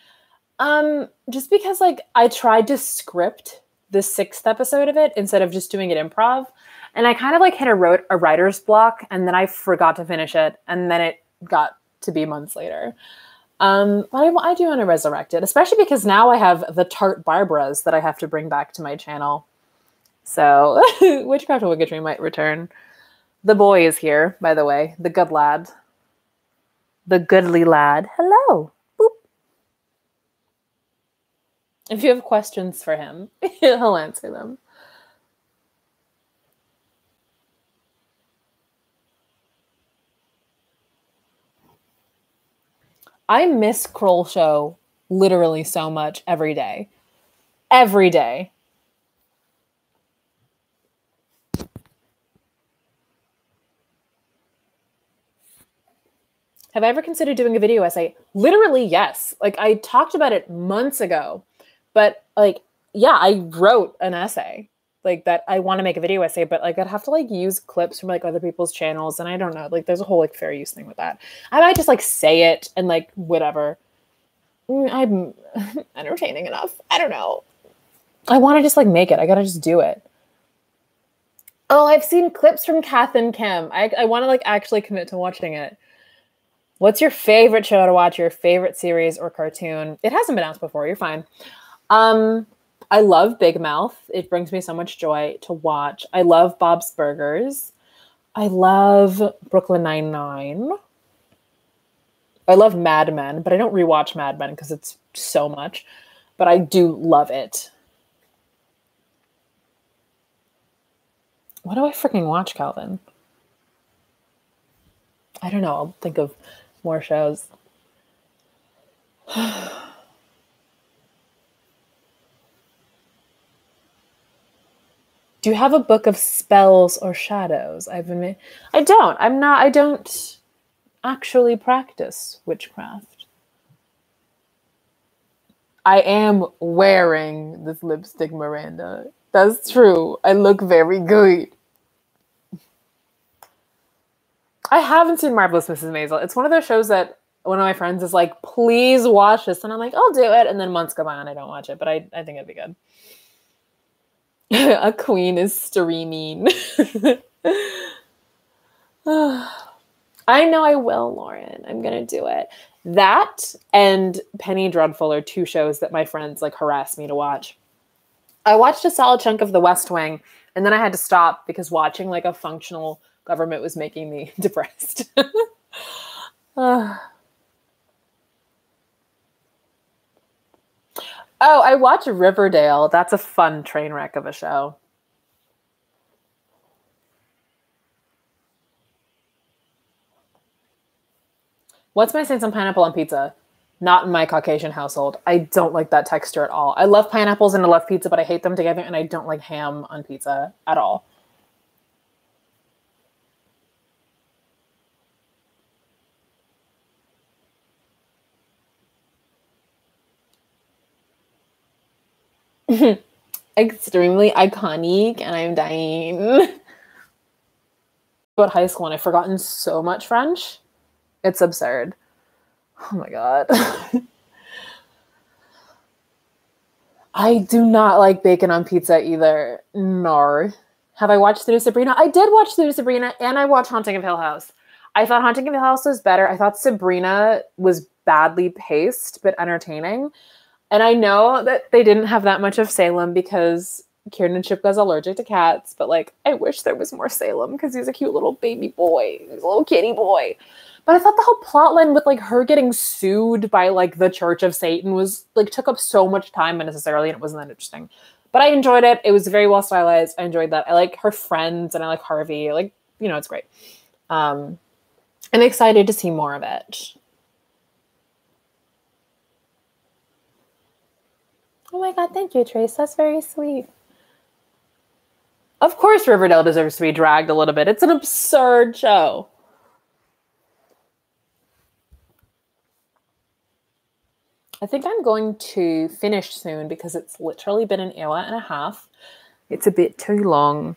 S1: Just because like I tried to script the 6th episode of it instead of just doing it improv, and I kind of like hit a writer's block, and then I forgot to finish it, and then it got to be months later. But I do want to resurrect it, especially because now I have the Tart Barbaras that I have to bring back to my channel. So witchcraft and wiggetry might return. The boy is here, by the way. The good lad. The goodly lad. Hello. Boop. If you have questions for him, he'll answer them. I miss Kroll Show literally so much every day. Every day. Have I ever considered doing a video essay? Literally, yes. Like, I talked about it months ago. But, like, yeah, I wrote an essay. Like, that I want to make a video essay. But, like, I'd have to, like, use clips from, like, other people's channels. And I don't know. Like, there's a whole, like, fair use thing with that. I might just, like, say it and, like, whatever. I'm entertaining enough. I don't know. I want to just, like, make it. I gotta just do it. Oh, I've seen clips from Kath and Kim. I want to, like, actually commit to watching it. What's your favorite show to watch? Your favorite series or cartoon? It hasn't been asked before. You're fine. I love Big Mouth. It brings me so much joy to watch. I love Bob's Burgers. I love Brooklyn Nine-Nine. I love Mad Men, but I don't rewatch Mad Men because it's so much. But I do love it. What do I freaking watch, Calvin? I don't know. I'll think of more shows. Do you have a book of spells or shadows? I don't actually practice witchcraft. I am wearing this lipstick, Miranda. That's true. I look very good. I haven't seen Marvelous Mrs. Maisel. It's one of those shows that one of my friends is like, please watch this. And I'm like, I'll do it. And then months go by and I don't watch it. But I think it'd be good. A queen is streaming. I know I will, Lauren. I'm going to do it. That and Penny Dreadful are two shows that my friends like harass me to watch. I watched a solid chunk of The West Wing, and then I had to stop because watching like a functional government was making me depressed. Oh, I watch Riverdale. That's a fun train wreck of a show. What's my stance on pineapple on pizza? Not in my Caucasian household. I don't like that texture at all. I love pineapples and I love pizza, but I hate them together, and I don't like ham on pizza at all. Extremely iconic, and I'm dying. About high school, and I've forgotten so much French. It's absurd. Oh my god. I do not like bacon on pizza either. No. Have I watched The New Sabrina? I did watch The New Sabrina, and I watched Haunting of Hill House. I thought Haunting of Hill House was better. I thought Sabrina was badly paced, but entertaining. And I know that they didn't have that much of Salem because Kiernan Shipka's allergic to cats, but like, I wish there was more Salem because he's a cute little baby boy. He's a little kitty boy. But I thought the whole plot line with like her getting sued by like the Church of Satan was like took up so much time unnecessarily, and it wasn't that interesting. But I enjoyed it. It was very well stylized. I enjoyed that. I like her friends and I like Harvey. Like, you know, it's great. I'm excited to see more of it. Oh my god, thank you, Trace. That's very sweet. Of course Riverdale deserves to be dragged a little bit. It's an absurd show. I think I'm going to finish soon because it's literally been an hour and a half. It's a bit too long.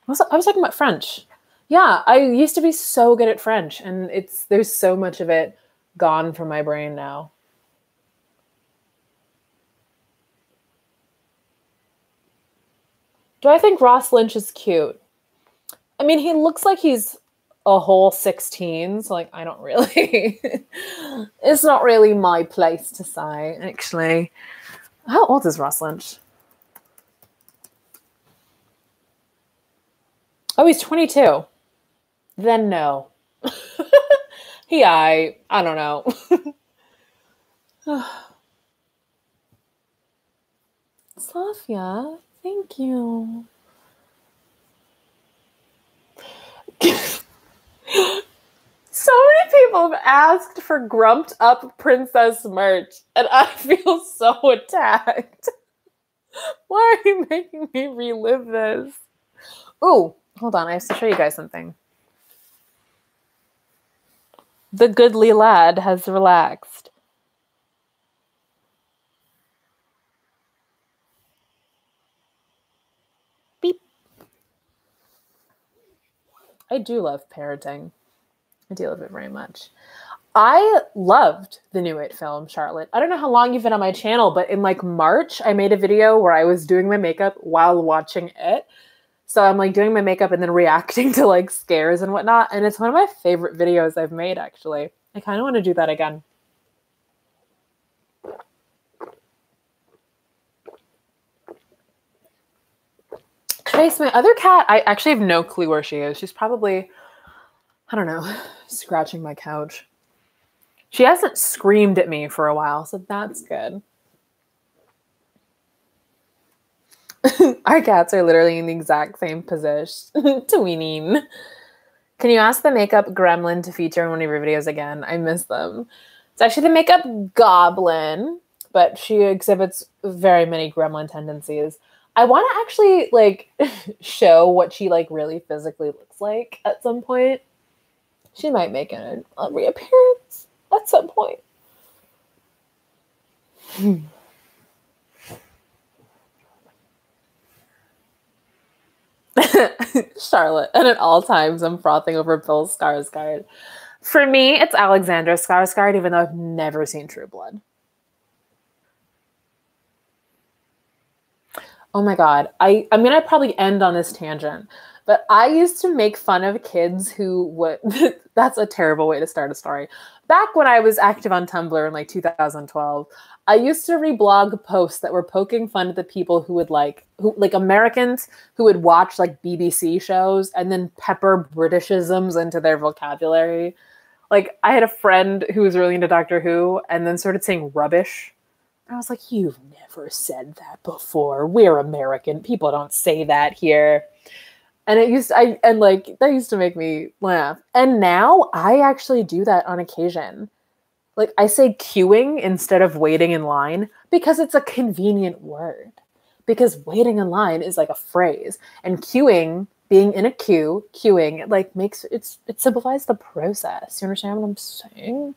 S1: I was talking about French. Yeah, I used to be so good at French, and there's so much of it gone from my brain now. Do I think Ross Lynch is cute? I mean, he looks like he's a whole 16, so like I don't really it's not really my place to say, actually. How old is Ross Lynch? Oh, he's 22. Then no. I don't know. Slavia, thank you. So many people have asked for grumped up princess merch, and I feel so attacked. Why are you making me relive this? Ooh, hold on. I have to show you guys something. The goodly lad has relaxed. Beep. I do love parenting. I do love it very much. I loved the new It film, Charlotte. I don't know how long you've been on my channel, but in like March, I made a video where I was doing my makeup while watching it. So I'm like doing my makeup and then reacting to like scares and whatnot. And it's one of my favorite videos I've made, actually. I kind of want to do that again. Trace, my other cat, I actually have no clue where she is. She's probably, I don't know, scratching my couch. She hasn't screamed at me for a while, so that's good. Our cats are literally in the exact same position. Tweening. Can you ask the makeup gremlin to feature in one of your videos again? I miss them. It's actually the makeup goblin, but she exhibits very many gremlin tendencies. I want to actually like show what she like really physically looks like at some point. She might make a reappearance at some point. Charlotte, and at all times I'm frothing over Bill Skarsgård. For me, it's Alexander Skarsgård, even though I've never seen True Blood. Oh my God. I'm going to probably end on this tangent, but I used to make fun of kids who would, that's a terrible way to start a story. Back when I was active on Tumblr in like 2012, I used to reblog posts that were poking fun at the people who would like Americans who would watch like BBC shows and then pepper Britishisms into their vocabulary. Like I had a friend who was really into Doctor Who and then started saying rubbish. I was like, you've never said that before. We're American. People don't say that here. And that used to make me laugh. And now I actually do that on occasion. Like I say queuing instead of waiting in line because it's a convenient word. Because waiting in line is like a phrase. And queuing, being in a queue, queuing, it like it simplifies the process. You understand what I'm saying?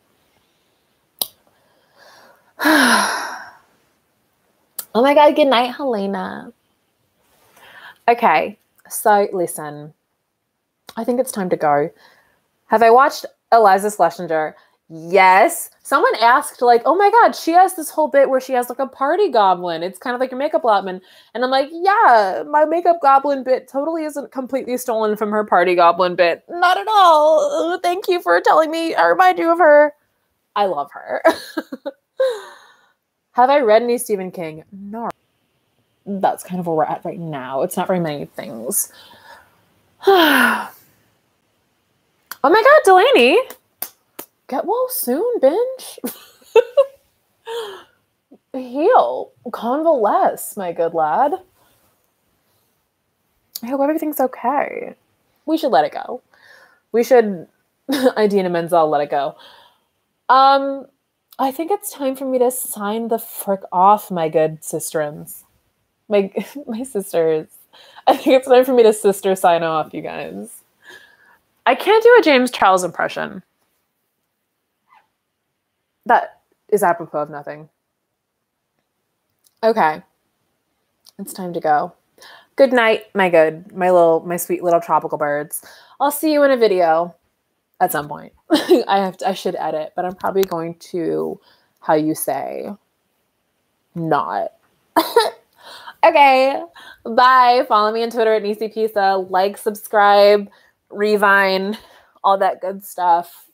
S1: Oh my God, good night, Helena. Okay, so listen. I think it's time to go. Have I watched Eliza Schlesinger? Yes. Someone asked, like, oh my God, she has this whole bit where she has like a party goblin. It's kind of like a makeup goblin. And I'm like, yeah, my makeup goblin bit totally isn't completely stolen from her party goblin bit. Not at all. Thank you for telling me. I remind you of her. I love her. Have I read any Stephen King? No. That's kind of where we're at right now. It's not very many things. Oh my God, Delaney. Get well soon, binge. Heal. Convalesce, my good lad. I hope everything's okay. We should let it go. We should, Idina Menzel, let it go. I think it's time for me to sign the frick off, my good sisterins. My sisters. I think it's time for me to sister sign off, you guys. I can't do a James Charles impression. That is apropos of nothing. Okay. It's time to go. Good night, my sweet little tropical birds. I'll see you in a video at some point. I should edit, but I'm probably going to, how you say, not. Okay. Bye. Follow me on Twitter at Nisi Pisa. Like, subscribe, Revine, all that good stuff.